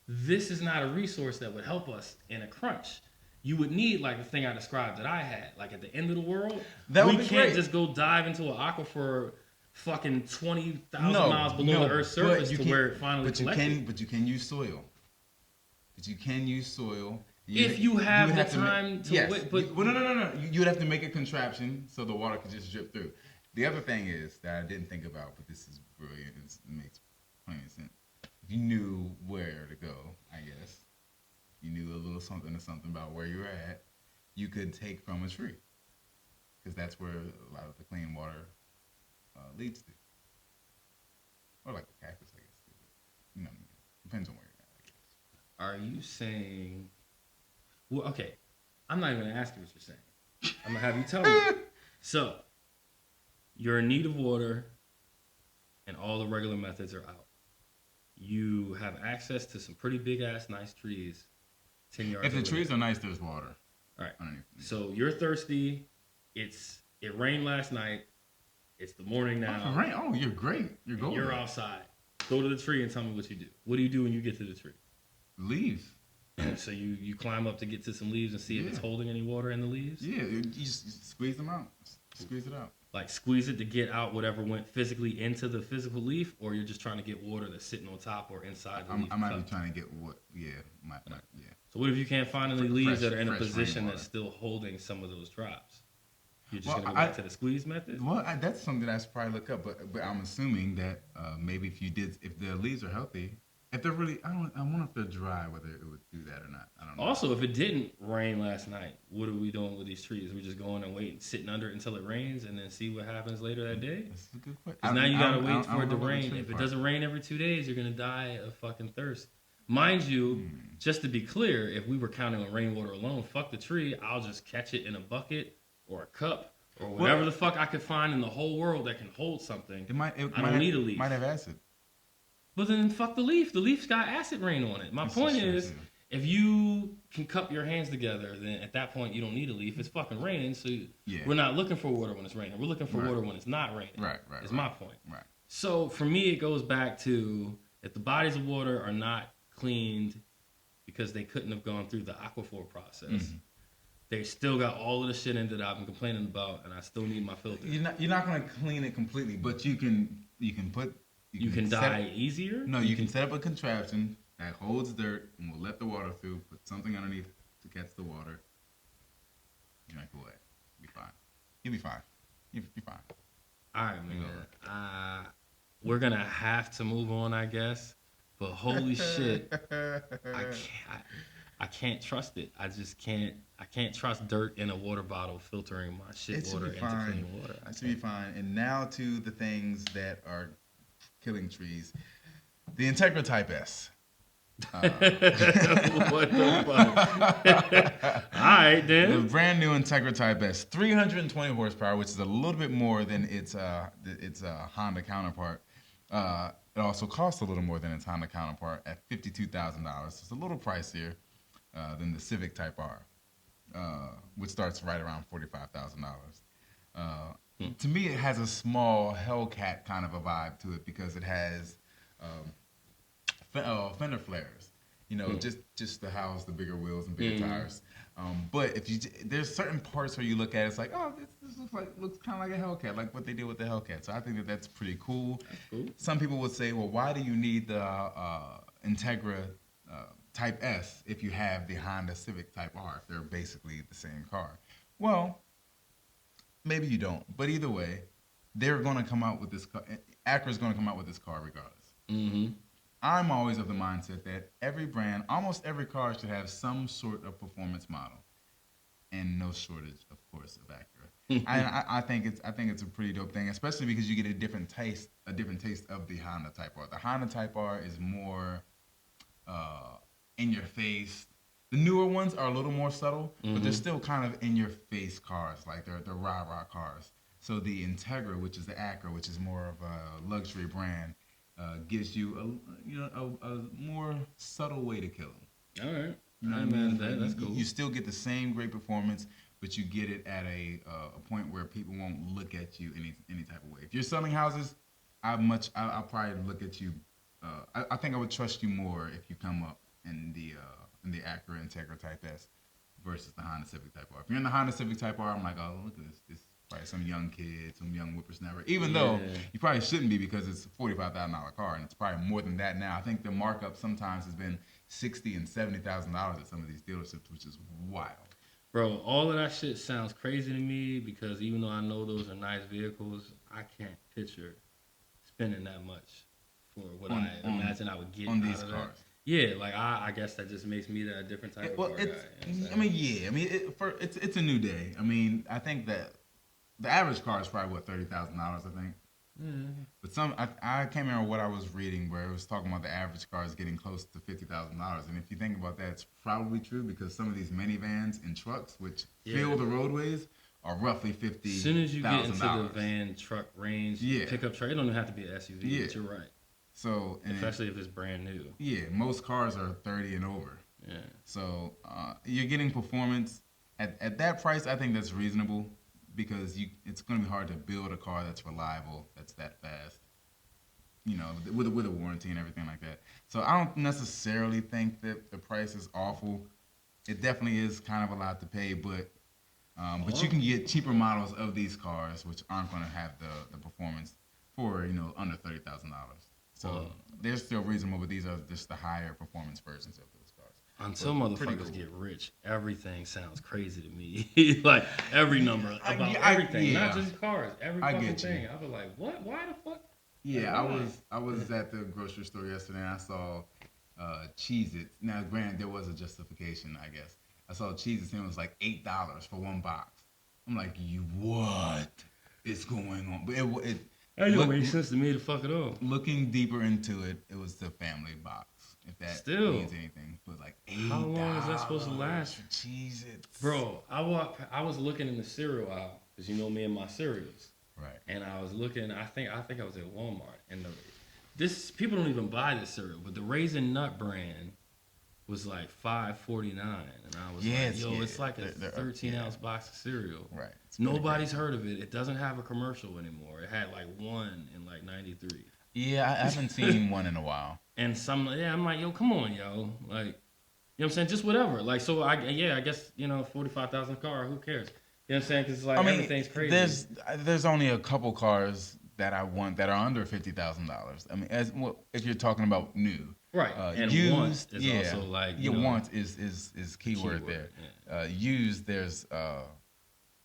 this is not a resource that would help us in a crunch. You would need like the thing I described that I had. Like at the end of the world, we can't just go dive into an aquifer fucking 20,000 miles below the Earth's surface to where it finally collected. But you can use soil. But you can use soil. If you have the time to wait. But no. You would have to make a contraption so the water could just drip through. The other thing is that I didn't think about, but this is brilliant. It makes plenty of sense. If you knew where to go, I guess, you knew a little something or something about where you're at, you could take from a tree. Because that's where a lot of the clean water leads to. Or like a cactus, I guess. You know, depends on where you're at, I guess. Are you saying... Well, okay. I'm not even going to ask you what you're saying. I'm going to have you tell me. So, you're in need of water, and all the regular methods are out. You have access to some pretty big-ass nice trees 10 yards If the trees are nice, there's water. All right. So, you're thirsty. It rained last night. It's the morning now. Rain? Oh, you're great. You're golden. You're outside. Go to the tree and tell me what you do. What do you do when you get to the tree? Leaves. So you climb up to get to some leaves and see if it's holding any water in the leaves? Yeah, you just squeeze them out. Squeeze it out. Like squeeze it to get out whatever went physically into the physical leaf, or you're just trying to get water that's sitting on top or inside the leaf? I might be trying to get what? Yeah, So what if you can't find any leaves that are in a position that's still holding some of those drops? You're just gonna go back to the squeeze method? Well, that's something that I should probably look up, but I'm assuming that maybe if the leaves are healthy. If they're really, I wonder if they're dry, whether it would do that or not. I don't know. Also, if it didn't rain last night, what are we doing with these trees? We just going and waiting, sitting under it until it rains, and then see what happens later that day? That's a good question. Because now you gotta wait for it to rain. If it doesn't rain every 2 days, you're gonna die of fucking thirst. Mind you, just to be clear, if we were counting on rainwater alone, fuck the tree. I'll just catch it in a bucket or a cup or whatever the fuck I could find in the whole world that can hold something. I don't need a leaf. Might have acid. But then fuck the leaf. The leaf's got acid rain on it. My point is, if you can cup your hands together, then at that point you don't need a leaf. It's fucking raining, so we're not looking for water when it's raining. We're looking for water when it's not raining. Right. Is my point. Right. So for me, it goes back to if the bodies of water are not cleaned because they couldn't have gone through the aquifer process, they still got all of the shit in that I've been complaining about, and I still need my filter. You're not going to clean it completely, but you can put. You can die easier? No, you can set up a contraption that holds dirt and will let the water through, put something underneath to catch the water. Drink away. Be fine. You'll be fine. You'll be fine. All right, man. We're going to have to move on, I guess. but holy shit, I can't trust it. I just can't. I can't trust dirt in a water bottle filtering my shit water into clean water. It should be fine. And now to the things that are killing trees. The Integra Type S. What the fuck? All right, then. The brand new Integra Type S, 320 horsepower, which is a little bit more than its Honda counterpart. It also costs a little more than its Honda counterpart at $52,000. It's a little pricier than the Civic Type R, which starts right around $45,000. To me, it has a small Hellcat kind of a vibe to it because it has fender flares, just to house the bigger wheels and bigger tires. But if there's certain parts where you look at it, it's like, oh, this looks kind of like a Hellcat, like what they did with the Hellcat. So I think that's pretty cool. That's cool. Some people would say, well, why do you need the Integra Type S if you have the Honda Civic Type R? If they're basically the same car. Well, maybe you don't. But either way, they're going to come out with this car. Acura's going to come out with this car regardless. Mm-hmm. I'm always of the mindset that every brand, almost every car should have some sort of performance model, and no shortage, of course, of Acura. I think it's a pretty dope thing, especially because you get a different taste of the Honda Type R. The Honda Type R is more in your face. The newer ones are a little more subtle, but they're still kind of in your face cars, like they're rah-rah cars. So the Integra, which is the Acura, which is more of a luxury brand, gives you a more subtle way to kill them. All right. You know what I mean? That's cool. You still get the same great performance, but you get it at a point where people won't look at you any type of way. If you're selling houses, I'll probably look at you. I think I would trust you more if you come up in the Acura Integra Type S versus the Honda Civic Type R. If you're in the Honda Civic Type R, I'm like, oh, look at this. This is probably some young kid, some young whippersnapper. Even though you probably shouldn't be because it's a $45,000 car, and it's probably more than that now. I think the markup sometimes has been $60,000 and $70,000 at some of these dealerships, which is wild. Bro, all of that shit sounds crazy to me because even though I know those are nice vehicles, I can't picture spending that much for what I imagine I would get on out these of cars. That. Yeah, like I guess that just makes me a different type of car guy. You know it's a new day. I mean, I think that the average car is probably $30,000. I think. Mm-hmm. But I can't remember what I was reading where it was talking about the average car is getting close to $50,000. And if you think about that, it's probably true because some of these minivans and trucks, which fill the roadways, are roughly $50,000. As soon as you get into the van truck range, pickup truck, it don't even have to be an SUV. Yeah. But you're right. So especially if it's brand new. Yeah, most cars are 30 and over. Yeah. So you're getting performance at that price. I think that's reasonable because it's going to be hard to build a car that's reliable, that's that fast. With a warranty and everything like that. So I don't necessarily think that the price is awful. It definitely is kind of a lot to pay, but you can get cheaper models of these cars which aren't going to have the performance for under $30,000. So they're still reasonable, but these are just the higher performance versions of those cars. Until motherfuckers get rich, everything sounds crazy to me. Like every number about everything, not just cars, every fucking thing. I was like, what? Why the fuck? Yeah, I was at the grocery store yesterday and I saw Cheez-Its. Now, granted, there was a justification, I guess. I saw Cheez-Its and it was like $8 for one box. I'm like, what is going on? But that don't make sense to me to fuck it up. Looking deeper into it, it was the family box. If that means anything, but like $8. How long is that supposed to last? Jesus, bro. I was looking in the cereal aisle because me and my cereals. Right. And I was looking. I think I was at Walmart, and this people don't even buy this cereal, but the Raisin Nut brand was like $5.49, and I was like, yo, it's like a 13-ounce box of cereal. Right. Nobody's heard of it. It doesn't have a commercial anymore. It had like one in like '93. Yeah, I haven't seen one in a while. And I'm like, yo, come on, yo, like, you know what I'm saying? Just whatever. Like, so I guess $45,000 car. Who cares? You know what I'm saying? Because like everything's crazy. There's only a couple cars that I want that are under $50,000. I mean, if you're talking about new. Right, and used, want is also like want is keyword there. Yeah. Used, there's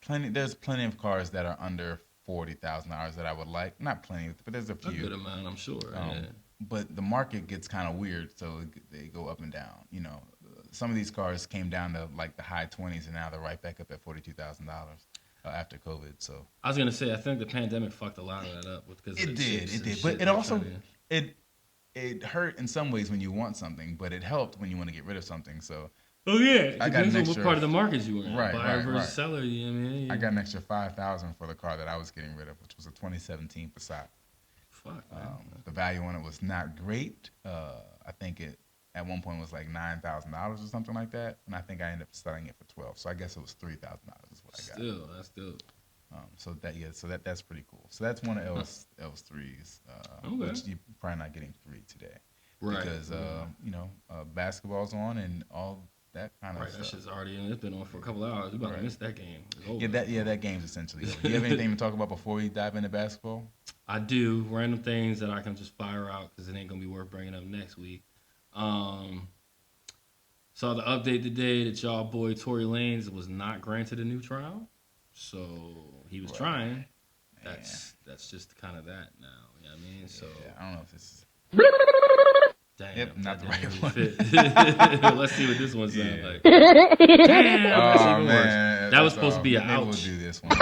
plenty of cars that are under $40,000 that I would like. Not plenty, but there's a few. A good amount, I'm sure. but the market gets kind of weird, so they go up and down. You know, some of these cars came down to like the high 20s, and now they're right back up at $42,000 after COVID. So I was gonna say, I think the pandemic fucked a lot of that up because it did, but it also it hurt in some ways when you want something, but it helped when you want to get rid of something. So oh yeah, it depends on what part of the market you were in. Right, buyer right, versus right. seller. You know what I mean? I got an extra $5,000 for the car that I was getting rid of, which was a 2017 Passat. Fuck, man. The value on it was not great. I think it at one point was like $9,000 or something like that, and I think I ended up selling it for $12,000. So I guess it was $3,000 is what I got. Still, that's still. So that's pretty cool. So that's one of L's threes, which you're probably not getting three today, Right? Because you know, basketball's on and all that kind of right, stuff. that shit's already in. It's been on for a couple hours. We about to miss that game. It's over. That game's essentially over. Do you have anything to talk about before we dive into basketball? I do. Random things that I can just fire out because it ain't gonna be worth bringing up next week. Saw the update today that y'all boy Tory Lanez was not granted a new trial, so he was trying. That's just kind of that now. You know what I mean? So I don't know if this is. Damn, yep, not the right one. Let's see what this one sounds like. Damn, that's even worse. That was supposed to be an ouch. We'll do this one.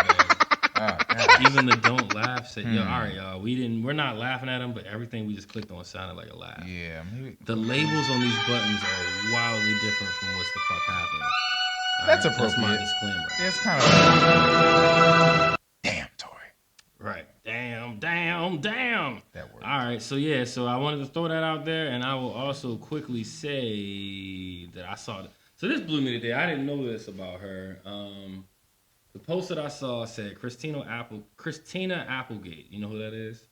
Even the don't laugh said, yo, all right, y'all, we're not laughing at them, but everything we just clicked on sounded like a laugh. Yeah, maybe. The labels on these buttons are wildly different from what's the fuck happening. That's appropriate. That's my disclaimer. It's kind of. Damn, Tory. Right. Damn. That worked. All right, so I wanted to throw that out there, and I will also quickly say that I saw. So this blew me today. I didn't know this about her. The post that I saw said Christina Applegate. You know who that is?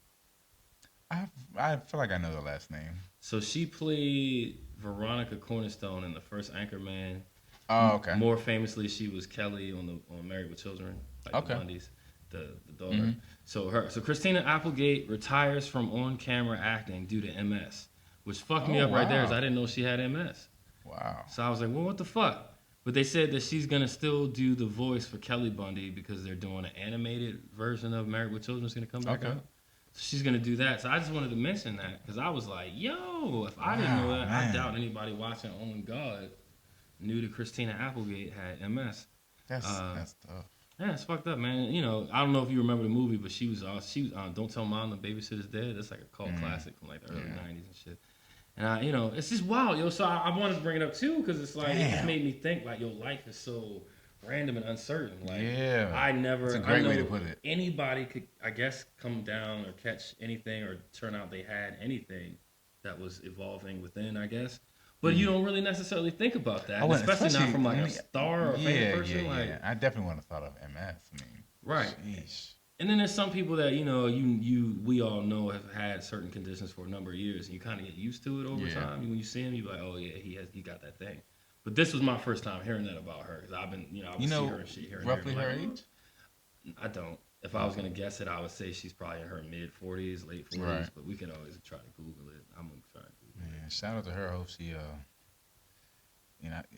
I feel like I know the last name. So she played Veronica Cornerstone in the first Anchorman. Oh, okay. More famously, she was Kelly on Married with Children, like the Bundys, the daughter. Mm-hmm. So Christina Applegate retires from on-camera acting due to MS, which fucked me up right there, because I didn't know she had MS. Wow. So I was like, well, what the fuck? But they said that she's going to still do the voice for Kelly Bundy because they're doing an animated version of Married with Children that's going to come back out. So she's going to do that. So I just wanted to mention that because I was like, yo, if I didn't know that, I doubt anybody watching On God knew that Christina Applegate had MS. That's tough. Yeah, it's fucked up, man. You know, I don't know if you remember the movie, but she was on Don't Tell Mom the Babysitter's Dead. That's like a cult classic from like the early 90s and shit. And you know, it's just wild, yo. So I wanted to bring it up too because it's like it just made me think like, yo, life is so random and uncertain. Like, it's a great way to put it. Anybody could, I guess, come down or catch anything or turn out they had anything that was evolving within, I guess. But you don't really necessarily think about that, especially not from like a star or a famous person. Yeah. I definitely wouldn't have thought of MS. I mean, right. Sheesh. And then there's some people that, you know, we all know have had certain conditions for a number of years, and you kind of get used to it over time. When you see him, you're like, oh yeah, he got that thing. But this was my first time hearing that about her because I've been, I would see her and shit here and roughly there. Her age? I don't. If I was gonna guess it, I would say she's probably in her mid 40s, late 40s. Right. But we could always try to Google it. I'm gonna try to Google it. Yeah, shout out to her. I hope she,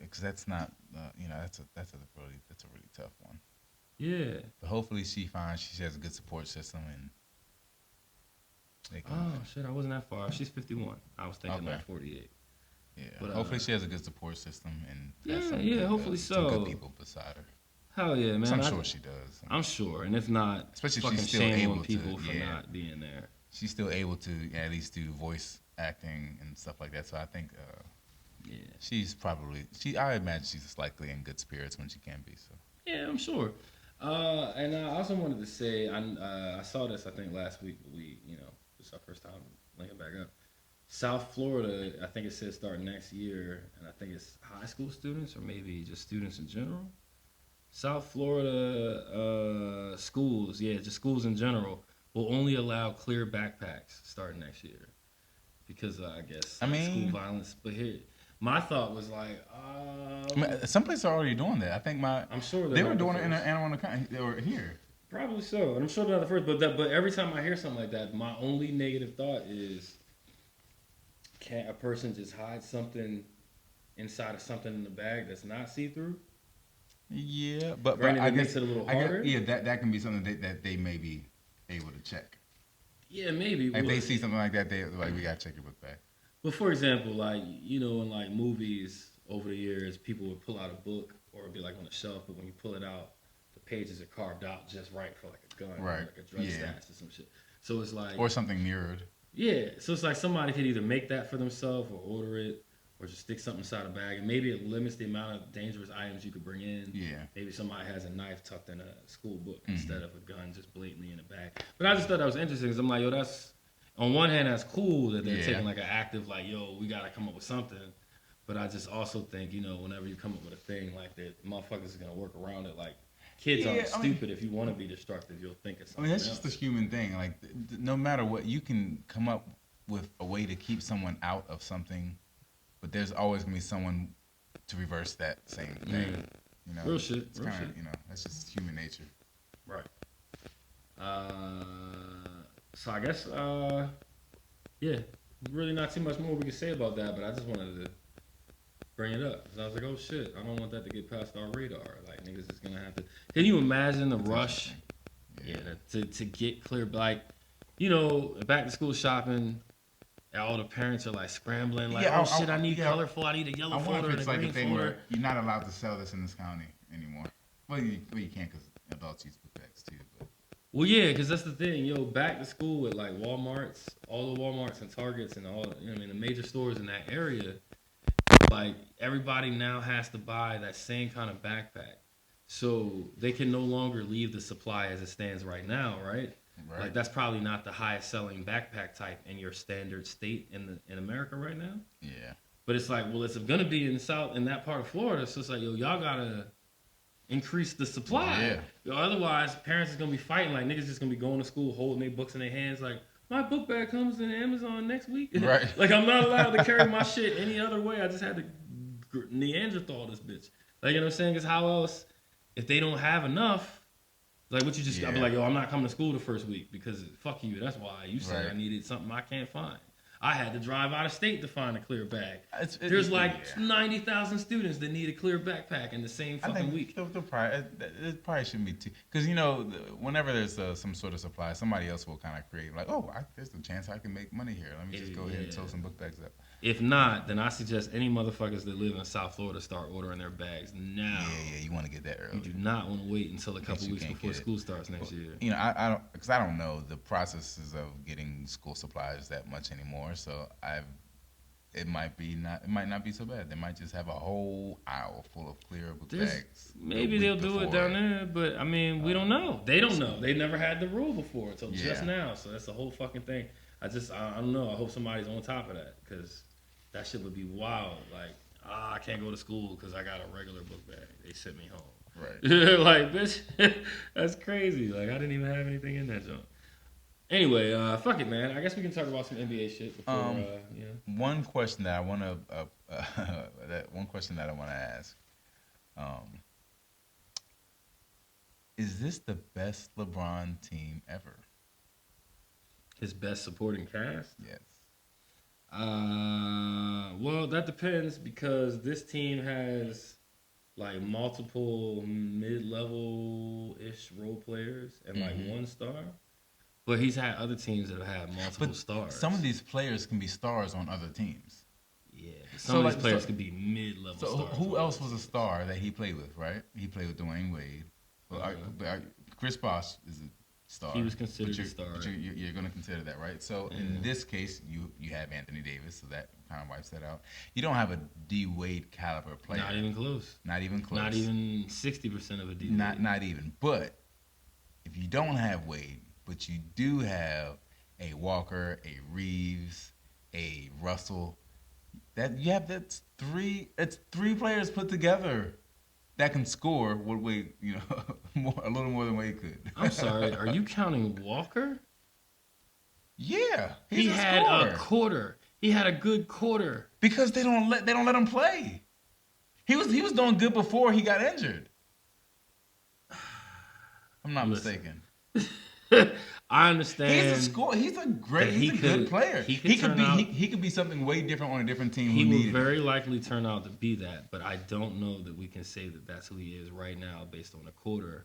because that's not, that's a really tough one. Yeah. But hopefully she finds she has a good support system and. Shit! I wasn't that far. She's 51. I was thinking like 48. Yeah. But hopefully she has a good support system and. Hopefully so. Some good people beside her. Hell yeah, man! I'm sure she does. I'm sure, and if not, especially fucking she's still shame able on people to, for not being there. She's still able to at least do voice acting and stuff like that. So I think. She's probably I imagine she's likely in good spirits when she can be. So. Yeah, I'm sure. And I also wanted to say I saw this I think last week, but it's our first time linking back up. South Florida, I think it says start next year, and I think it's high school students or maybe just students in general. South Florida schools, just schools in general, will only allow clear backpacks starting next year because I guess school violence. But here. My thought was like, some places are already doing that. I think I'm sure they were doing it in Anne Arundel County or here. Probably so, and I'm sure they're not the first. But every time I hear something like that, my only negative thought is, can't a person just hide something inside of something in the bag that's not see through? Yeah, but I guess it a little harder. That can be something that they may be able to check. Yeah, maybe. Like they see something like that, they like, we gotta check your book bag. But for example, like in like movies over the years, people would pull out a book or it'd be like on a shelf, but when you pull it out, the pages are carved out just right for like a gun, or like a drug stash or some shit. So it's like or something mirrored. Yeah, so it's like somebody could either make that for themselves or order it, or just stick something inside a bag, and maybe it limits the amount of dangerous items you could bring in. Yeah. Maybe somebody has a knife tucked in a school book instead of a gun just blatantly in a bag. But I just thought that was interesting because I'm like, yo, that's on one hand that's cool that they're taking like an active like, yo, we gotta come up with something. But I just also think, whenever you come up with a thing like that, motherfuckers is gonna work around it. Like kids aren't stupid. If you want to be destructive, you'll think of something. That's just a human thing. Like no matter what, you can come up with a way to keep someone out of something, but there's always gonna be someone to reverse that same thing. Real shit. It's kind of that's just human nature. Right. So I guess really not too much more we can say about that, but I just wanted to bring it up. So I was like, oh shit, I don't want that to get past our radar. Like niggas is gonna have to. Can you imagine the rush? Yeah, to get clear, like back to school shopping. All the parents are like scrambling, like, oh shit, I need colorful, I need a yellow folder and a green thing folder. Where you're not allowed to sell this in this county anymore. Well, you can't because adults use book bags too. But. Well, yeah, because that's the thing, back to school with like Walmarts, all the Walmarts and Targets and all, the major stores in that area, like everybody now has to buy that same kind of backpack. So they can no longer leave the supply as it stands right now, right? Like that's probably not the highest selling backpack type in your standard state in America right now. Yeah. But it's like, well, it's gonna be in that part of Florida. So it's like, yo, y'all gotta increase the supply. Yeah. Otherwise, parents is gonna be fighting. Like niggas just gonna be going to school holding their books in their hands. Like my book bag comes in Amazon next week. Right. Like I'm not allowed to carry my shit any other way. I just had to Neanderthal this bitch. Like you know what I'm saying? Because how else if they don't have enough? Like what you just, I'll be like, yo, I'm not coming to school the first week because fuck you. That's why you said I needed something I can't find. I had to drive out of state to find a clear bag. There's 90,000 students that need a clear backpack in the same fucking week. It probably shouldn't be too, because whenever there's some sort of supply, somebody else will kind of create like, there's a chance I can make money here. Let me just go ahead and sew some book bags up. If not, then I suggest any motherfuckers that live in South Florida start ordering their bags now. Yeah, you want to get that early. You do not want to wait until a couple weeks before school starts next year. I don't know the processes of getting school supplies that much anymore. So it might not be so bad. They might just have a whole aisle full of clear book bags. Maybe they'll do it down there, but I mean, we don't know. They don't know. They never had the rule before until just now. So that's the whole fucking thing. I don't know. I hope somebody's on top of that because that shit would be wild. Like, I can't go to school because I got a regular book bag. They sent me home. Right. Like, bitch, that's crazy. Like, I didn't even have anything in that junk. Anyway, fuck it, man. I guess we can talk about some NBA shit before. One question that I want to ask: is this the best LeBron team ever? His best supporting cast? Yes. Well, that depends because this team has like multiple mid-level-ish role players and like one star. But he's had other teams that have had multiple stars. Some of these players can be stars on other teams. Yeah, some of these players could be mid-level stars. So who else was a star that he played with, right? He played with Dwayne Wade. Chris Bosh is a star. He was considered a star. But you're going to consider that, right? So in this case, you have Anthony Davis, so that kind of wipes that out. You don't have a D Wade caliber player. Not even close. Not even close. Not even 60% of a D Wade. Not even. But if you don't have Wade, but you do have a Walker, a Reeves, a Russell, that's three players put together that can score what Wade, a little more than Wade could. I'm sorry, are you counting Walker? Yeah, he had a quarter. He had a good quarter because they don't let him play. He was doing good before he got injured. I'm not mistaken. I understand. He's a good player. He could be something way different on a different team. He will very likely turn out to be that, but I don't know that we can say that that's who he is right now based on a quarter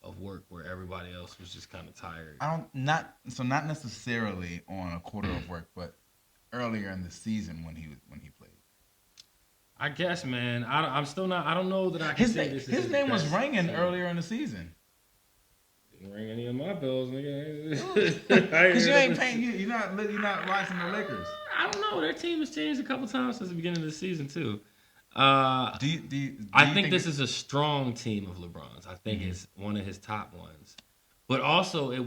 of work where everybody else was just kind of tired. Not necessarily on a quarter of work, but earlier in the season when he played. I guess, man. I'm still not. I don't know that I can say this. His name was ringing earlier in the season. Didn't ring any of my bells, nigga. Because you ain't paying. You're not watching the Lakers. I don't know. Their team has changed a couple times since the beginning of the season too. Do you I think this is a strong team of LeBron's. I think it's one of his top ones. But also, it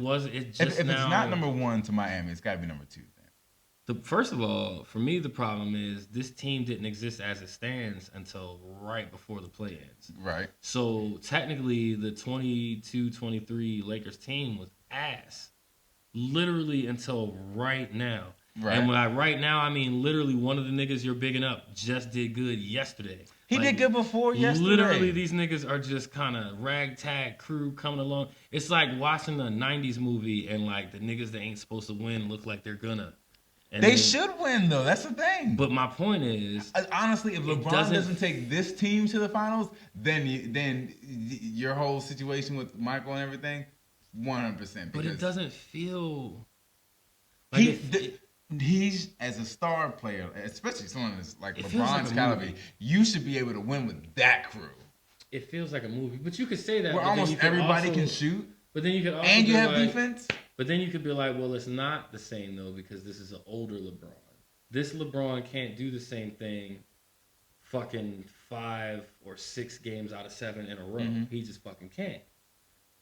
just if now. It's not number one to Miami, it's got to be number two. First of all, for me, the problem is this team didn't exist as it stands until right before the play-ins. Right. So technically, the 22-23 Lakers team was ass, literally until right now. Right. And right now, I mean literally one of the niggas you're bigging up just did good yesterday. He did good before yesterday. Literally, these niggas are just kind of ragtag crew coming along. It's like watching a 90s movie and like the niggas that ain't supposed to win look like they're gonna. And they should win, though. That's the thing. But my point is, honestly, if LeBron doesn't take this team to the finals, then your whole situation with Michael and everything, 100%. But it doesn't feel like he's as a star player, especially someone that's like LeBron's caliber. You should be able to win with that crew. It feels like a movie, but you could say that. Where almost everybody can shoot. But then you could also and you have defense. But then you could be like, well, it's not the same, though, because this is an older LeBron. This LeBron can't do the same thing fucking 5 or 6 games out of 7 in a row. He just fucking can't.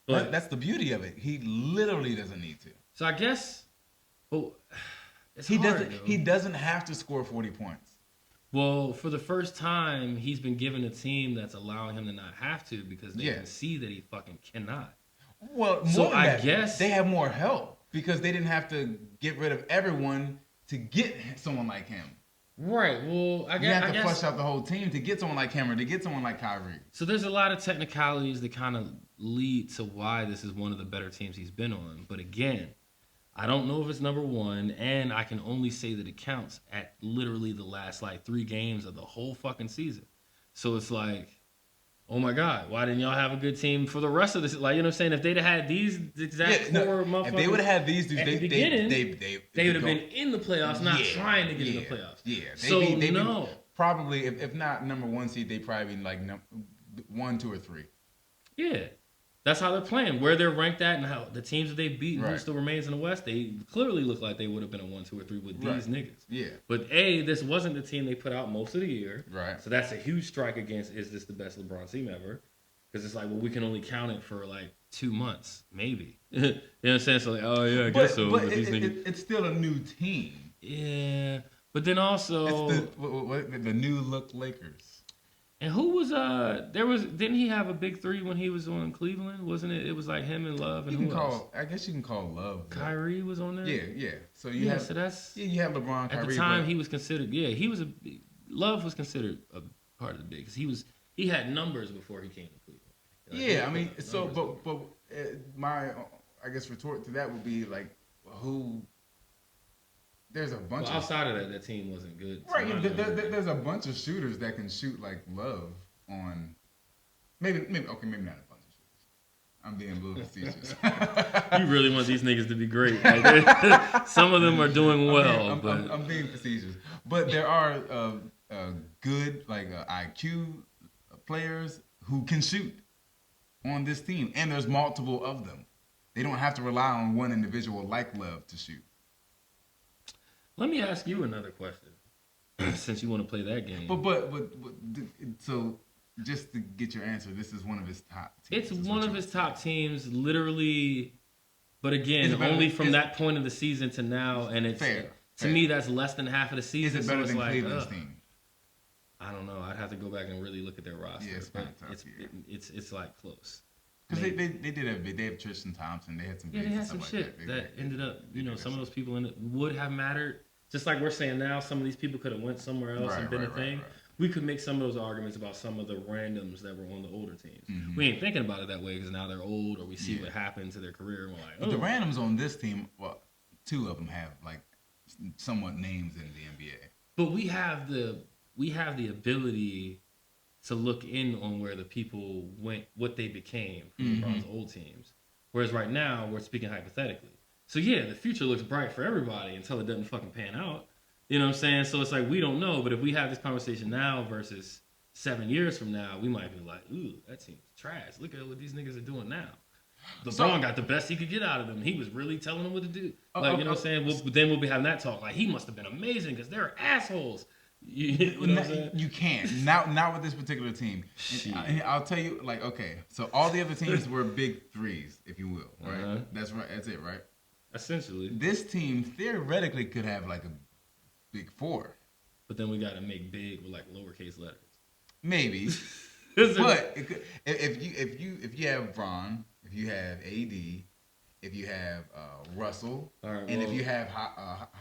But that's the beauty of it. He literally doesn't need to. So I guess he doesn't have to score 40 points. Well, for the first time, he's been given a team that's allowing him to not have to because they can see that he fucking cannot. Well, I guess they have more help because they didn't have to get rid of everyone to get someone like him. Right. Well, I guess you have to flush out the whole team to get someone like him or to get someone like Kyrie. So there's a lot of technicalities that kind of lead to why this is one of the better teams he's been on. But again, I don't know if it's number one, and I can only say that it counts at literally the last like 3 games of the whole fucking season. So it's like, oh my God, why didn't y'all have a good team for the rest of this? Like, you know what I'm saying? If they'd have had these exact core motherfuckers. If they would have had these dudes, they would have been in the playoffs, not trying to get in the playoffs. Yeah. Probably, if not number 1 seed, they'd probably be like 1, 2, or 3. Yeah. That's how they're playing. Where they're ranked at and how the teams that they beat who still remains in the West, they clearly look like they would have been a 1, 2, or 3 with these niggas. Yeah. But this wasn't the team they put out most of the year. Right. So that's a huge strike against, is this the best LeBron team ever? Because it's like, well, we can only count it for like 2 months, maybe. You know what I'm saying? So like, oh yeah, I guess so. But it's still a new team. Yeah. But then also it's the new look Lakers. And who was didn't he have a big 3 when he was on Cleveland? Wasn't it? It was like him and Love and who else? I guess you can call Love. Kyrie was on there. Yeah. So you have LeBron. Kyrie, at the time he was considered. Yeah, Love was considered a part of the big because he had numbers before he came to Cleveland. I mean, so but my I guess retort to that would be like who. There's a bunch of outside of that team wasn't good. Right, there's a bunch of shooters that can shoot like Love on maybe not a bunch of shooters. I'm being a little facetious. You really want these niggas to be great. Like, some of them are doing well, but I'm being facetious. But there are good IQ players who can shoot on this team, and there's multiple of them. They don't have to rely on one individual like Love to shoot. Let me ask you another question, since you want to play that game. But so just to get your answer, this is one of his top teams. It's one of his top teams, literally. But again, only from that point of the season to now, and it's fair. To me, that's less than half of the season. Is it better than Cleveland's team? I don't know. I'd have to go back and really look at their roster. Yeah, it's kind of tough. It's like close. Because they have Tristan Thompson. They had some. Yeah, they had some shit that ended up. Some of those people would have mattered. Just like we're saying now, some of these people could have went somewhere else and been a thing. Right. We could make some of those arguments about some of the randoms that were on the older teams. Mm-hmm. We ain't thinking about it that way because now they're old, or we see what happened to their career, and we're like, But the randoms on this team, well, 2 of them have like somewhat names in the NBA. But we have the ability to look in on where the people went, what they became from LeBron's old teams. Whereas right now, we're speaking hypothetically. So yeah, the future looks bright for everybody until it doesn't fucking pan out. You know what I'm saying? So it's like, we don't know, but if we have this conversation now versus 7 years from now, we might be like, ooh, that team's trash. Look at what these niggas are doing now. LeBron got the best he could get out of them. He was really telling them what to do. Like, you know what I'm saying? Then we'll be having that talk. Like, he must have been amazing because they're assholes. You know what I'm saying? You can't. Not with this particular team. I'll tell you, like, okay, so all the other teams were big threes, if you will, right? Uh-huh. That's right. That's it, right? Essentially. This team theoretically could have like a big four. But then we got to make big with like lowercase letters. Maybe. But if you have Bron, if you have AD, if you have Russell, and if you have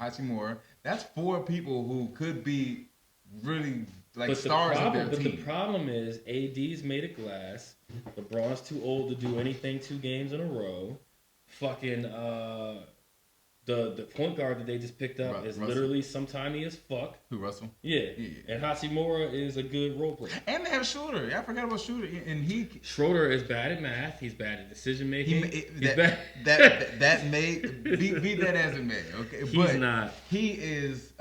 Hachimura, that's 4 people who could be really like stars of their team. But the problem is AD's made of glass. LeBron's too old to do anything 2 games in a row. Fucking the point guard that they just picked up is Russell. Literally some timey as fuck. Who, Russell? Yeah. And Hachimura is a good role player. And they have Schroeder. I forgot about Schroeder. And Schroeder is bad at math. He's bad at decision making. That may be that as it may. Okay, he's not. He is.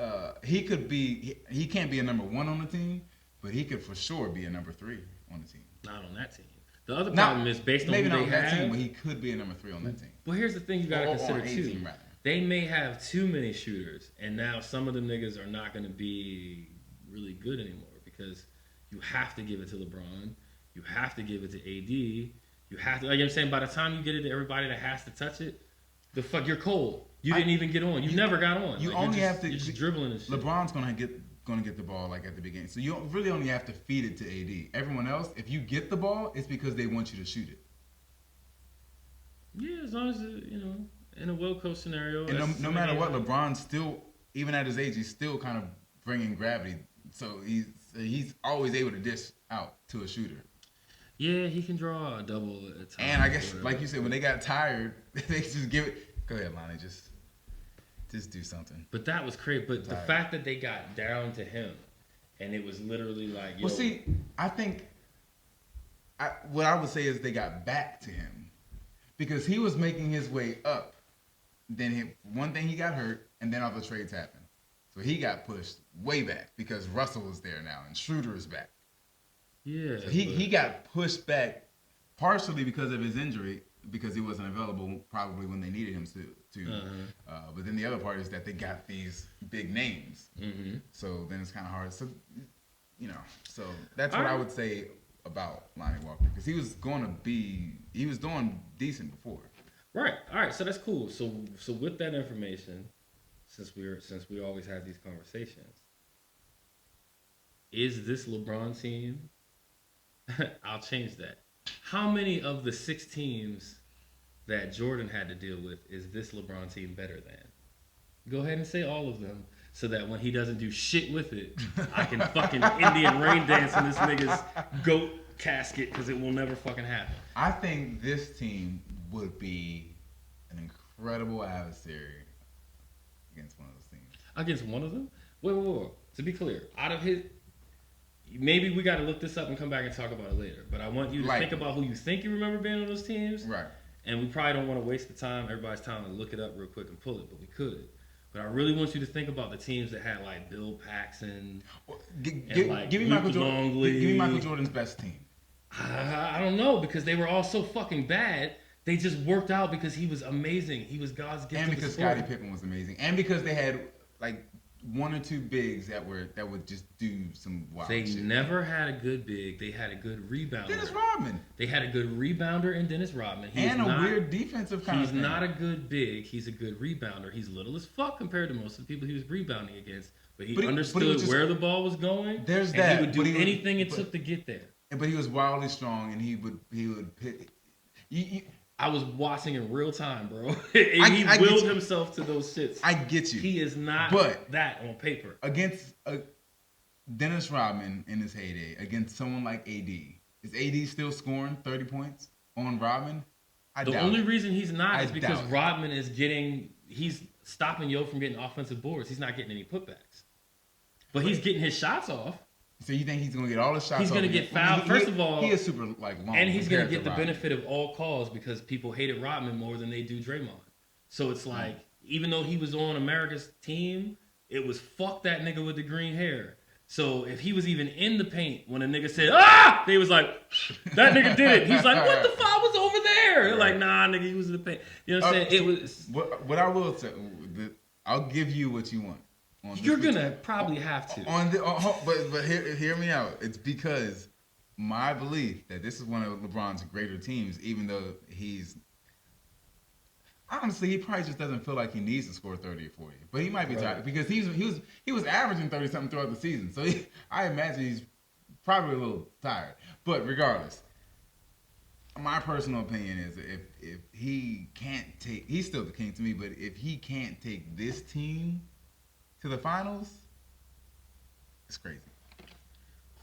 He could be. He can't be a number 1 on the team, but he could for sure be a number 3 on the team. Not on that team. The other problem is based on who they have. Maybe not on that team, but he could be a number 3 on that team. Well, here's the thing you gotta consider too. Team, rather. They may have too many shooters, and now some of them niggas are not going to be really good anymore because you have to give it to LeBron, you have to give it to AD, you have to. Like I'm saying, by the time you get it to everybody that has to touch it, the fuck, you're cold. You didn't even get on. You never got on. You like, only have to. You're just dribbling and shit. LeBron's gonna get the ball like at the beginning, so you really only have to feed it to AD. Everyone else, if you get the ball, it's because they want you to shoot it. Yeah, as long as you know. In a well-coached scenario. And no matter what, LeBron still, even at his age, he's still kind of bringing gravity. So he's always able to dish out to a shooter. Yeah, he can draw a double at a time. And I guess, like you said, when they got tired, they just give it. Go ahead, Lonnie. Just do something. But that was crazy. But the fact that they got down to him, and it was literally like, yo. Well, see, I think what I would say is they got back to him because he was making his way up. Then one thing he got hurt, and then all the trades happened. So he got pushed way back because Russell was there now, and Schroeder is back. Yeah. So he got pushed back partially because of his injury, because he wasn't available probably when they needed him to. But then the other part is that they got these big names. Mm-hmm. So then it's kind of hard. So, so that's what I would say about Lonnie Walker, because he was doing decent before. Right. All right. So that's cool. So with that information, since we always have these conversations, is this LeBron team? I'll change that. How many of the 6 teams that Jordan had to deal with is this LeBron team better than? Go ahead and say all of them, so that when he doesn't do shit with it, I can fucking Indian rain dance in this nigga's goat casket, because it will never fucking happen. I think this team would be an incredible adversary against one of those teams. Against one of them? Wait. To be clear, out of his... Maybe we got to look this up and come back and talk about it later. But I want you to think about who you think you remember being on those teams. Right. And we probably don't want to waste the time, everybody's time, to look it up real quick and pull it, but we could. But I really want you to think about the teams that had like Bill Paxson, give me Michael Jordan. Give me Michael Jordan's best team. I don't know, because they were all so fucking bad. They just worked out because he was amazing. He was God's gift. And because Scottie Pippen was amazing, and because they had like 1 or 2 bigs that would just do some wild shit. They never had a good big. They had a good rebounder. Dennis Rodman. They had a good rebounder in Dennis Rodman. Weird defensive kind of thing. He's not a good big. He's a good rebounder. He's little as fuck compared to most of the people he was rebounding against. But he understood where the ball was going. There's that. He would do anything it took to get there. But he was wildly strong, and he would hit. I was watching in real time, bro. And he willed himself to those shits. I get you. He is not that on paper. Against Dennis Rodman in his heyday, against someone like AD, is AD still scoring 30 points on Rodman? The only reason he's not is because Rodman is he's stopping Yo from getting offensive boards. He's not getting any putbacks. But he's getting his shots off. So you think he's gonna get all the shots? He's gonna get fouled. First of all, he is super like long, and he's gonna get the benefit of all calls because people hated Rodman more than they do Draymond. So it's like, even though he was on America's team, it was fuck that nigga with the green hair. So if he was even in the paint when a nigga said, ah, they was like, that nigga did it. He's like, what the fuck was over there? They're like, nah, nigga, he was in the paint. You know what I'm saying? So it was. What I will say, I'll give you what you want. You're gonna probably have to. But hear me out. It's because my belief that this is one of LeBron's greater teams, even though he's honestly, he probably just doesn't feel like he needs to score 30 or 40. But he might be tired because he was averaging 30 something throughout the season. So I imagine he's probably a little tired. But regardless, my personal opinion is if he can't take, he's still the king to me. But if he can't take this team to the finals, it's crazy.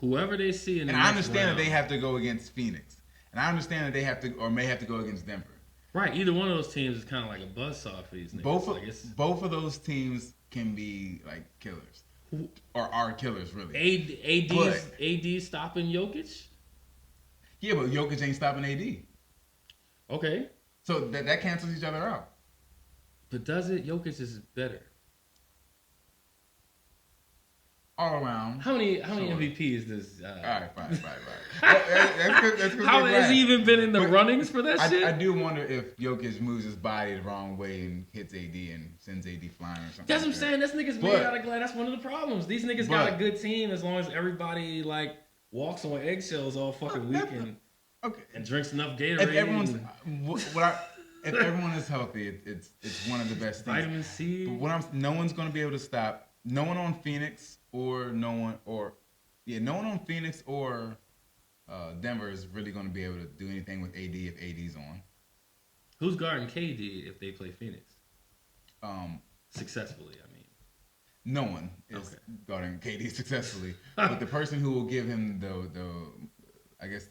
Whoever they see in the and I understand round, that they have to go against Phoenix, and I understand that they have to or may have to go against Denver. Right, either one of those teams is kind of like a buzzsaw for these niggas. Both of those teams can be like killers, or are killers really. AD stopping Jokic. Yeah, but Jokic ain't stopping AD. Okay, so that cancels each other out. But does it? Jokic is better. All around. How many MVPs does? All right, fine. That's good. How has he even been in the runnings for that shit? I do wonder if Jokic moves his body the wrong way and hits AD and sends AD flying or something. That's what I'm saying. This nigga's made out of glass. That's one of the problems. These niggas got a good team as long as everybody like walks on eggshells all fucking week and drinks enough Gatorade. If everyone's if everyone is healthy, it's one of the best things. Vitamin C. But no one's going to be able to stop. No one on Phoenix no one on Phoenix or Denver is really going to be able to do anything with AD if AD's on. Who's guarding KD if they play Phoenix? Successfully, I mean. No one is guarding KD successfully, but the person who will give him the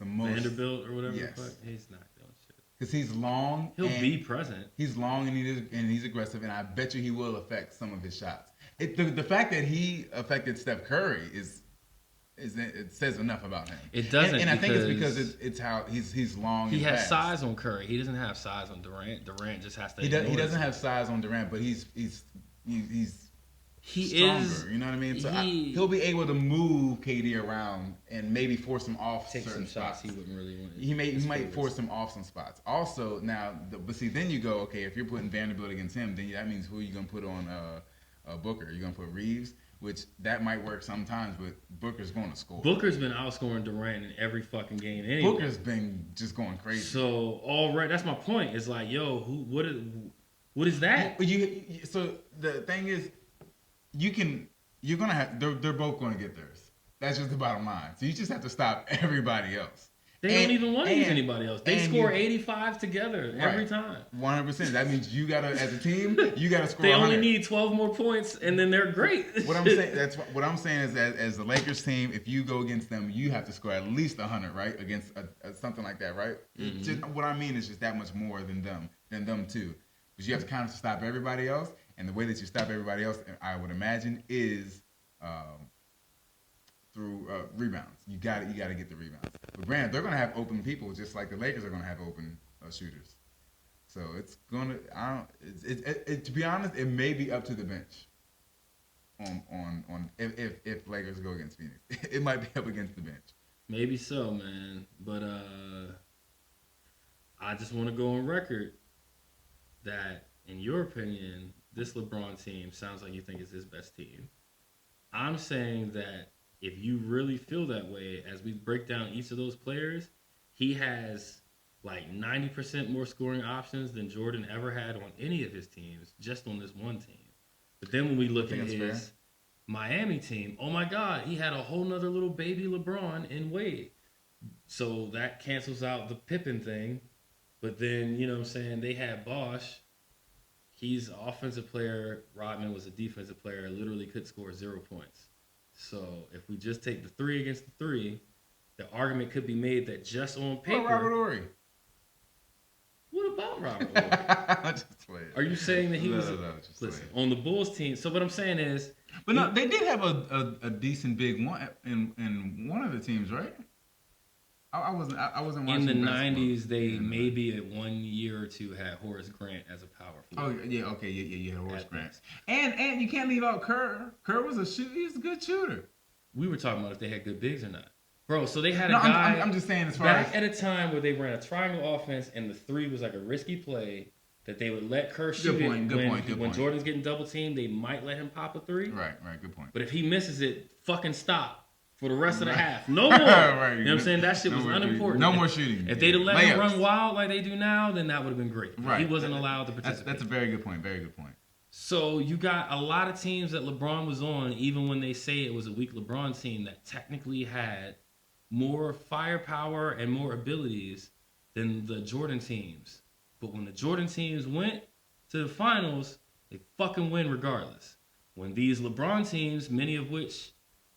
most Vanderbilt or whatever. Yes. He's not doing shit because he's long. He'll be present. He's long and he's aggressive, and I bet you he will affect some of his shots. The fact that he affected Steph Curry it says enough about him. It doesn't, and I think it's because it's how he's long. He has size on Curry. He doesn't have size on Durant. Durant just has to. He doesn't have size on Durant, but he's stronger. You know what I mean? So he'll be able to move KD around and maybe force him off certain spots. He wouldn't really want. He might force him off some spots. Also, now, but see, then you go, okay, if you're putting Vanderbilt against him, then that means who are you gonna put on Booker? You're gonna put Reeves, which that might work sometimes, but Booker's going to score. Booker's been outscoring Durant in every fucking game anyway. Booker's been just going crazy. So that's my point. It's like, yo, what is that? So the thing is, you're gonna have they're both gonna get theirs. That's just the bottom line. So you just have to stop everybody else. They don't even want to use anybody else. They score 85 together every time. 100%. That means you gotta, as a team, you gotta score. They 100. only need 12 more points, and then they're great. What I'm saying is that as the Lakers team, if you go against them, you have to score at least 100, right? Against something like that, right? Mm-hmm. Just, what I mean is just that much more than them too. Because you have to kind of stop everybody else, and the way that you stop everybody else, I would imagine, is through rebounds. You got to get the rebounds. But granted, they're going to have open people just like the Lakers are going to have open shooters. So it's going to. To be honest, it may be up to the bench. On if Lakers go against Phoenix, it might be up against the bench. Maybe so, man. But I just want to go on record that, in your opinion, this LeBron team sounds like you think is his best team. I'm saying that if you really feel that way, as we break down each of those players, he has like 90% more scoring options than Jordan ever had on any of his teams, just on this one team. But then when we look at his Miami team, oh my God, he had a whole nother little baby LeBron in Wade. So that cancels out the Pippen thing. But then, you know what I'm saying, they had Bosch. He's an offensive player. Rodman was a defensive player. Literally could score 0 points. So if we just take the 3 against the 3, the argument could be made that just on paper. Robert Horry. What about proper order. Just playing. Are you saying that he was? No, just listen, on the Bulls team. So what I'm saying is, but no, they did have a decent big one in one of the teams, right? I wasn't watching. In the '90s, they maybe at 1 year or two had Horace Grant as a power forward. Oh yeah, okay, yeah, you had Horace Grant, and you can't leave out Kerr. Kerr was he's a good shooter. We were talking about if they had good bigs or not, bro. So they had a guy. I'm just saying as far back as at a time where they ran a triangle offense and the three was like a risky play that they would let Kerr shoot it. When Jordan's getting double teamed, they might let him pop a three. Right, good point. But if he misses it, fucking stop. For the rest of the half. No more. Right. You know what I'm saying? That shit was unimportant. No more shooting. If they'd have let him run wild like they do now, then that would have been great. Right. He wasn't allowed to participate. That's a very good point. Very good point. So you got a lot of teams that LeBron was on, even when they say it was a weak LeBron team, that technically had more firepower and more abilities than the Jordan teams. But when the Jordan teams went to the finals, they fucking win regardless. When these LeBron teams, many of which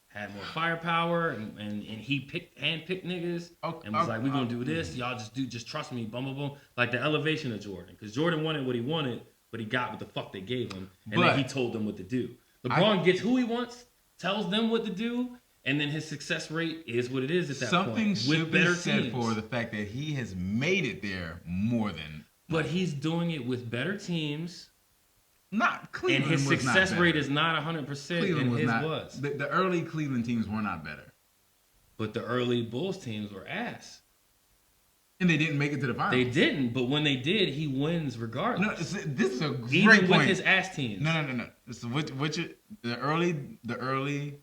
had more firepower, and he handpicked niggas and was like, we're going to do this. Y'all just trust me, boom, boom, boom. Like the elevation of Jordan. Because Jordan wanted what he wanted, but he got what the fuck they gave him. And then he told them what to do. LeBron gets who he wants, tells them what to do, and then his success rate is what it is at that point. Something should be said teams. for the fact that he has made it there more than... But he's doing it with better teams. Not Cleveland. And his success rate is not 100%. Cleveland and his not, was. The early Cleveland teams were not better. But the early Bulls teams were ass. And they didn't make it to the finals. They didn't, but when they did, he wins regardless. No, this is a great Even point. with his ass teams. No. So the early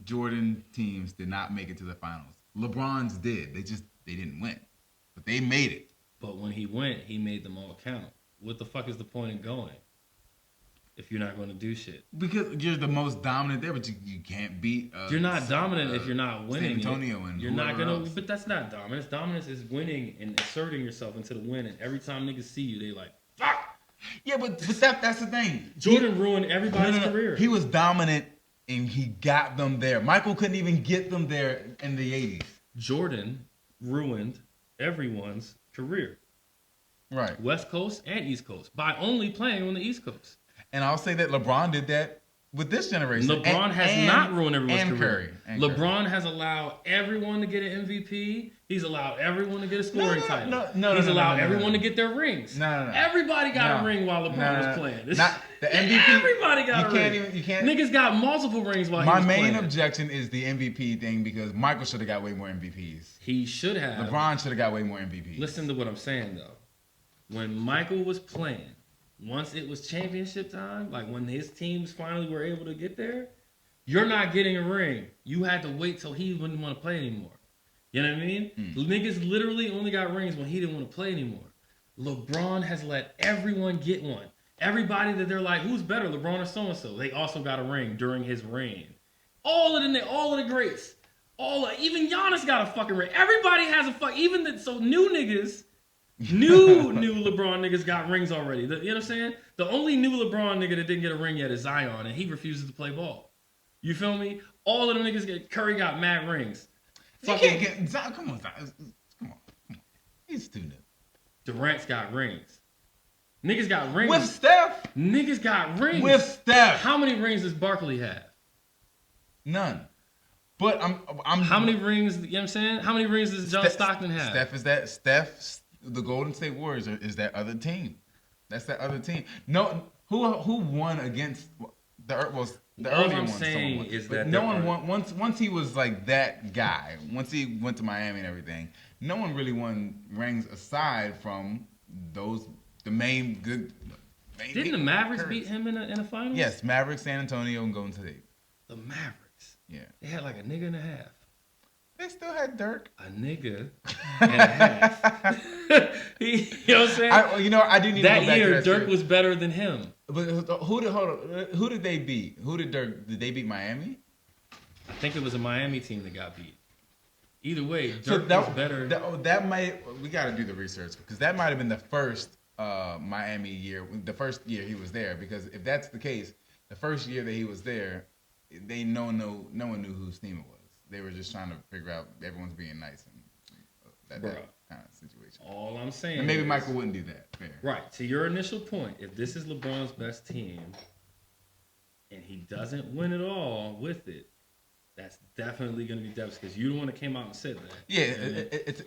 Jordan teams did not make it to the finals. LeBron's did. They didn't win, but they made it. But when he went, he made them all count. What the fuck is the point in going if you're not going to do shit? Because you're the most dominant there, but you can't beat. You're not dominant if you're not winning. San Antonio and you're not gonna. Else. But that's not dominance. Dominance is winning and asserting yourself into the win. And every time niggas see you, they like, fuck. Yeah, but that's the thing. Jordan ruined everybody's career. He was dominant and he got them there. Michael couldn't even get them there in the 80s. Jordan ruined everyone's career. Right. West Coast and East Coast by only playing on the East Coast. And I'll say that LeBron did that with this generation. LeBron has not ruined everyone's career. Curry. LeBron has allowed everyone to get an MVP. He's allowed everyone to get a scoring title. He's allowed everyone to get their rings. No. Everybody got a ring while LeBron was playing. Not the MVP. Everybody got a ring. You can't. Niggas got multiple rings while he was playing. My main objection is the MVP thing because Michael should have got way more MVPs. He should have. LeBron should have got way more MVPs. Listen to what I'm saying, though. When Michael was playing, once it was championship time, like when his teams finally were able to get there, you're not getting a ring. You had to wait till he wouldn't want to play anymore. You know what I mean? Niggas literally only got rings when he didn't want to play anymore. LeBron has let everyone get one. Everybody that they're like, who's better, LeBron or so-and-so? They also got a ring during his reign. All of the greats. Even Giannis got a fucking ring. Everybody has a new niggas... New LeBron niggas got rings already. You know what I'm saying? The only new LeBron nigga that didn't get a ring yet is Zion, and he refuses to play ball. You feel me? All of them niggas Curry got mad rings. You can't get Zion. Come on. He's too new. Durant's got rings. Niggas got rings. With Steph? Niggas got rings. With Steph. How many rings does Barkley have? None. But I'm how many rings, you know what I'm saying? How many rings does John Stockton have? Steph, the Golden State Warriors is that other team. That's that other team. No, who won against the earlier one? I'm saying is that no one won once he was like that guy. Once he went to Miami and everything, no one really won rings aside from the main good. Didn't the Mavericks beat him in a finals? Yes, Mavericks, San Antonio, and Golden State. The Mavericks. Yeah. They had like a nigga and a half. They still had Dirk. A nigga and a half. You know what I'm saying? I do need that to go back year, to that Dirk series. was better than him. But who did they beat? Who did Dirk? Did they beat Miami? I think it was a Miami team that got beat. Either way, Dirk was better. We got to do the research because that might have been the first Miami year, the first year he was there. Because if that's the case, the first year that he was there, no one knew whose team it was. They were just trying to figure out everyone's being nice. that Bruh. kind of situation. All I'm saying And maybe is, Michael wouldn't do that. Fair. Right. To your initial point, if this is LeBron's best team and he doesn't win it all with it, that's definitely going to be devastating because you're the one that came out and said that. Yeah,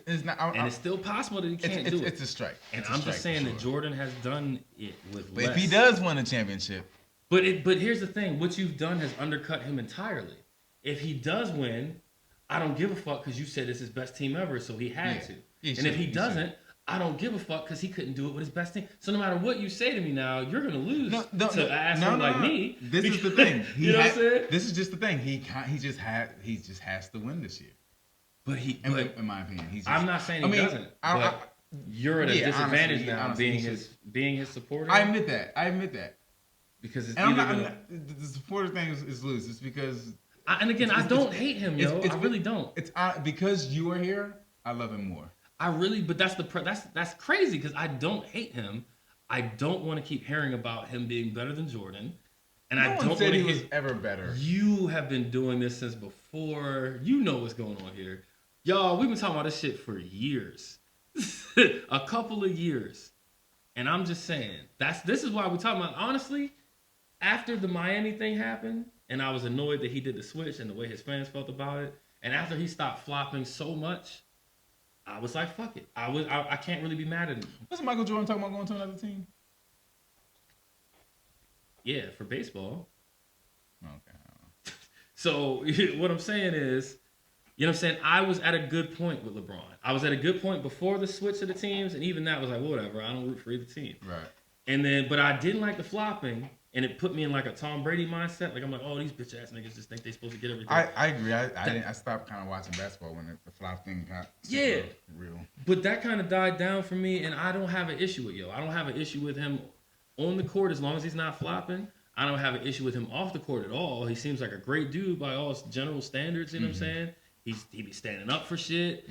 it's not. And it's still possible that he can't do it. It's a strike. And I'm just saying that Jordan has done it with But less. if he does win a championship. But here's the thing. What you've done has undercut him entirely. If he does win, I don't give a fuck because you said it's his best team ever, so he had to. And if he doesn't, I don't give a fuck because he couldn't do it with his best team. So no matter what you say to me now, you're going to lose to an asshole like me. This is the thing. You know what I'm saying? This is just the thing. He just has to win this year. But in my opinion, I'm not saying he doesn't. But you're at a disadvantage now being his supporter. I admit that. Because it's the supporter thing is loose. It's because I don't hate him, yo. I really don't. It's because you are here. I love him more. But that's crazy because I don't hate him. I don't want to keep hearing about him being better than Jordan, and I don't want to. He was ever better. You have been doing this since before. You know what's going on here, y'all. We've been talking about this shit for years, a couple of years, and I'm just saying this is why we're talking about. Honestly, after the Miami thing happened, and I was annoyed that he did the switch and the way his fans felt about it, and after he stopped flopping so much. I was like, fuck it. I can't really be mad at him. Wasn't Michael Jordan talking about going to another team? Yeah, for baseball. Okay. So what I'm saying is, you know what I'm saying? I was at a good point with LeBron. I was at a good point before the switch of the teams, and even that was like, whatever. I don't root for either team. Right. But I didn't like the flopping, and it put me in like a Tom Brady mindset. Like I'm like, oh, these bitch ass niggas just think they're supposed to get everything. I agree. I stopped kind of watching basketball when the flop thing got real. But that kind of died down for me, and I don't have an issue with I don't have an issue with him on the court as long as he's not flopping. I don't have an issue with him off the court at all. He seems like a great dude by all general standards. You know what I'm saying? He be standing up for shit.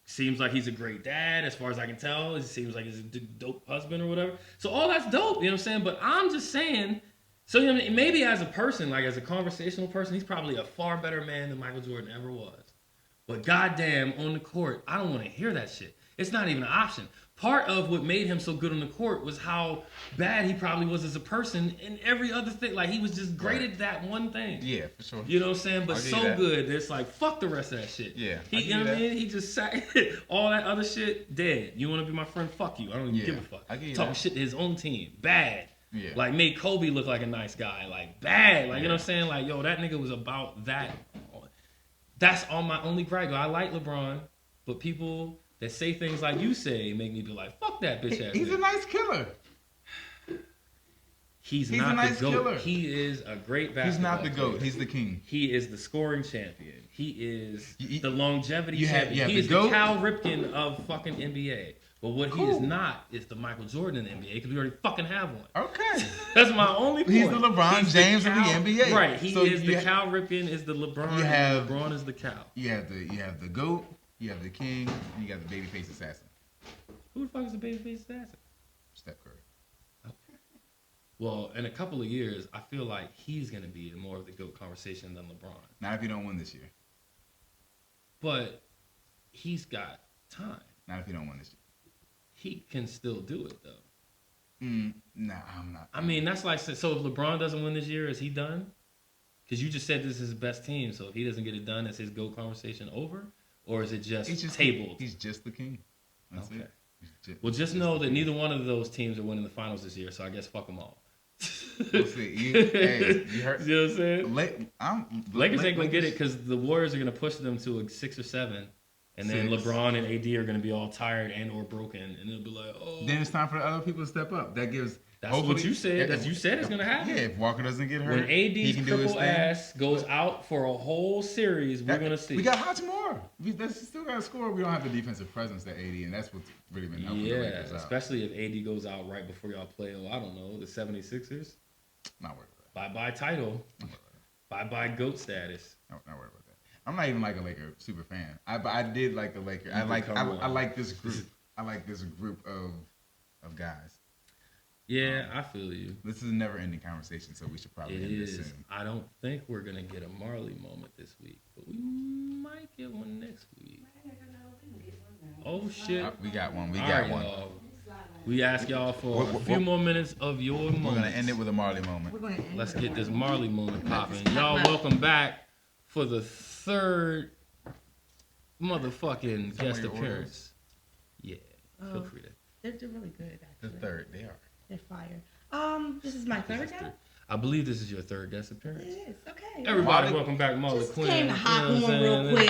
Seems like he's a great dad as far as I can tell. He seems like he's a dope husband or whatever. So all that's dope, you know what I'm saying? But I'm just saying, so you know, maybe as a person, like as a conversational person, he's probably a far better man than Michael Jordan ever was. But goddamn, on the court, I don't want to hear that shit. It's not even an option. Part of what made him so good on the court was how bad he probably was as a person in every other thing. Like, he was just great at that one thing. Yeah, for sure. You know what I'm saying? But so good, it's like, fuck the rest of that shit. Yeah, you know what I mean? He just sat, all that other shit, dead. You want to be my friend? Fuck you. I don't even give a fuck. Talking shit to his own team. Bad. Yeah. Like, made Kobe look like a nice guy. Like, bad. Like, you know what I'm saying? Like, yo, that nigga was about that. That's all my only gripe. I like LeBron, but people that say things like you say make me be like, fuck that bitch ass. He's a nice killer. He's not a nice the GOAT. Killer. He is a great basketball He's not the GOAT. player. He's the king. He is the scoring champion. He is the longevity champion. He the is GOAT. the Cal Ripken of fucking NBA. But what he is not is the Michael Jordan in the NBA because we already fucking have one. Okay. That's my only point. He's the LeBron James of the NBA. Right. He is the Cal Ripken is the LeBron. LeBron is the Cal. You have the GOAT. You have the king. And you got the babyface assassin. Who the fuck is the babyface assassin? Steph Curry. Okay. Well, in a couple of years, I feel like he's going to be more of the GOAT conversation than LeBron. Not if you don't win this year. But he's got time. Not if you don't win this year. He can still do it, though. Nah, I'm not. I mean, that's like, so if LeBron doesn't win this year, is he done? Because you just said this is his best team, so if he doesn't get it done, is his GOAT conversation over? Or is it just tabled? He's just the king. That's okay. It. Just know that neither one of those teams are winning the finals this year, so I guess fuck them all. We'll see. You heard? You know what I'm saying? Lakers ain't going to get it because the Warriors are going to push them to a 6 or 7. And then LeBron and AD are going to be all tired and or broken. And it'll be like, oh. Then it's time for the other people to step up. That gives... That's what you said. That's you said it's going to happen. Yeah, if Walker doesn't get hurt, when AD's cripple ass goes out for a whole series, we're going to see. We got Hachimura. We still got to score. We don't have the defensive presence that AD, and that's what's really been helping the Lakers out. Especially if AD goes out right before y'all play, I don't know, the 76ers. Not worried about that. Bye-bye title. Bye-bye GOAT status. Not worried about that. I'm not even like a Laker super fan. I did like the Lakers. I like this group. I like this group of guys. Yeah, I feel you. This is a never-ending conversation, so we should probably end this soon. I don't think we're gonna get a Marley moment this week, but we might get one next week. Oh shit. We got one. We All got right, one. y'all. We ask y'all for a few more minutes of your moments. We're gonna end it with a Marley moment. Let's get this Marley moment popping. Y'all welcome back for the third motherfucking guest appearance. Yeah, feel free to. They're really good, actually. The third, they are. They're fire. This is my third time? I believe this is your third guest appearance. It is, okay. Everybody, welcome back, Marley Just Quinn. came to hop on real quick.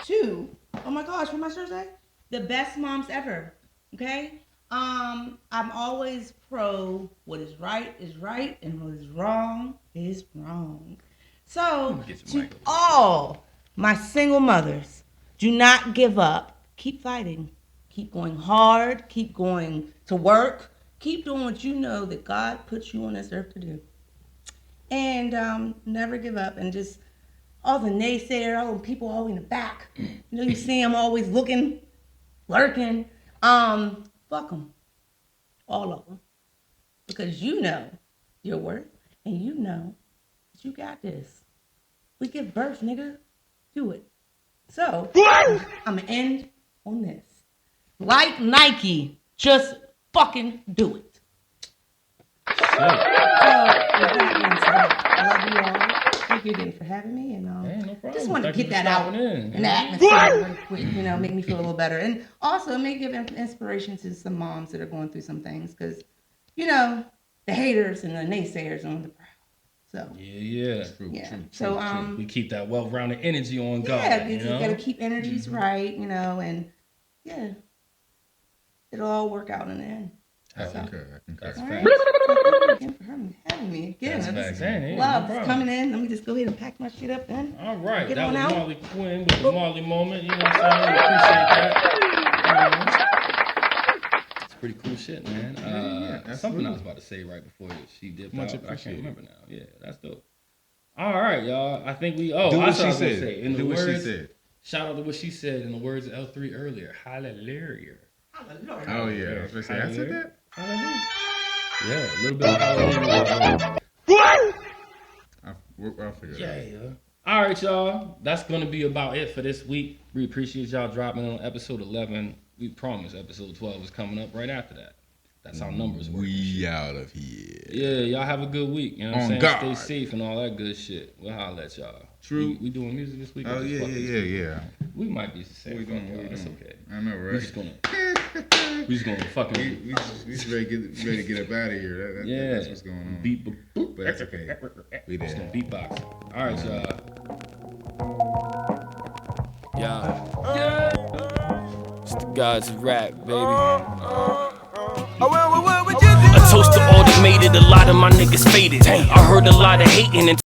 Two. Oh my gosh, what my shirt say? The best moms ever. Okay? I'm always pro what is right and what is wrong is wrong. So, to all my single mothers, do not give up. Keep fighting. Keep going hard. Keep going to work. Keep doing what you know that God put you on this earth to do. And never give up. And just all the naysayers, all the people always in the back. You know, you see them always looking, lurking. Fuck them. All of them. Because you know your worth. And you know that you got this. We give birth, nigga. Do it. So, I'm going to end on this. Like Nike, just fucking do it. So, with that being said, I love you all. Thank you again for having me. And no just wanted to get that out in the atmosphere really quick, you know, make me feel a little better. And also, it may give inspiration to some moms that are going through some things. Because, you know, the haters and the naysayers are on the prowl. So yeah. True. So we keep that well-rounded energy on guard. Yeah, you gotta keep energies right, you know, and yeah, it'll all work out in the end. I concur. That's right. facts. Thank you for having me again. That's facts. Love coming in. Let me just go ahead and pack my shit up then. All right, Get that on was out. Marley Quinn with the Marley moment. You know what I'm saying? We appreciate that. Pretty cool shit, man. Something I was about to say right before she dipped out. I can't remember now. Yeah, that's dope. All right, y'all. I think we. Do what she said. Do what she said. Shout out to what she said in the words of L3 earlier. Hallelujah. Oh yeah. I said that. Hallelujah. Yeah, a little bit of hallelujah. I'll figure it out. Yeah. All right, y'all. That's gonna be about it for this week. We appreciate y'all dropping on episode 11. We promise episode 12 is coming up right after that. That's how numbers work. We out of here. Yeah, y'all have a good week. You know what I'm saying? God. Stay safe and all that good shit. We'll holler at y'all. True. We doing music this week? Oh, yeah. We might be the same. It's okay. I know, right? We just gonna fucking... We just ready to get up out of here. That's what's going on. Beat, but that's okay. We just there. gonna beatbox. All right, y'all. Yeah. It's the gods of rap, baby. A toast to all that made it. A lot of my niggas faded. I heard a lot of hating and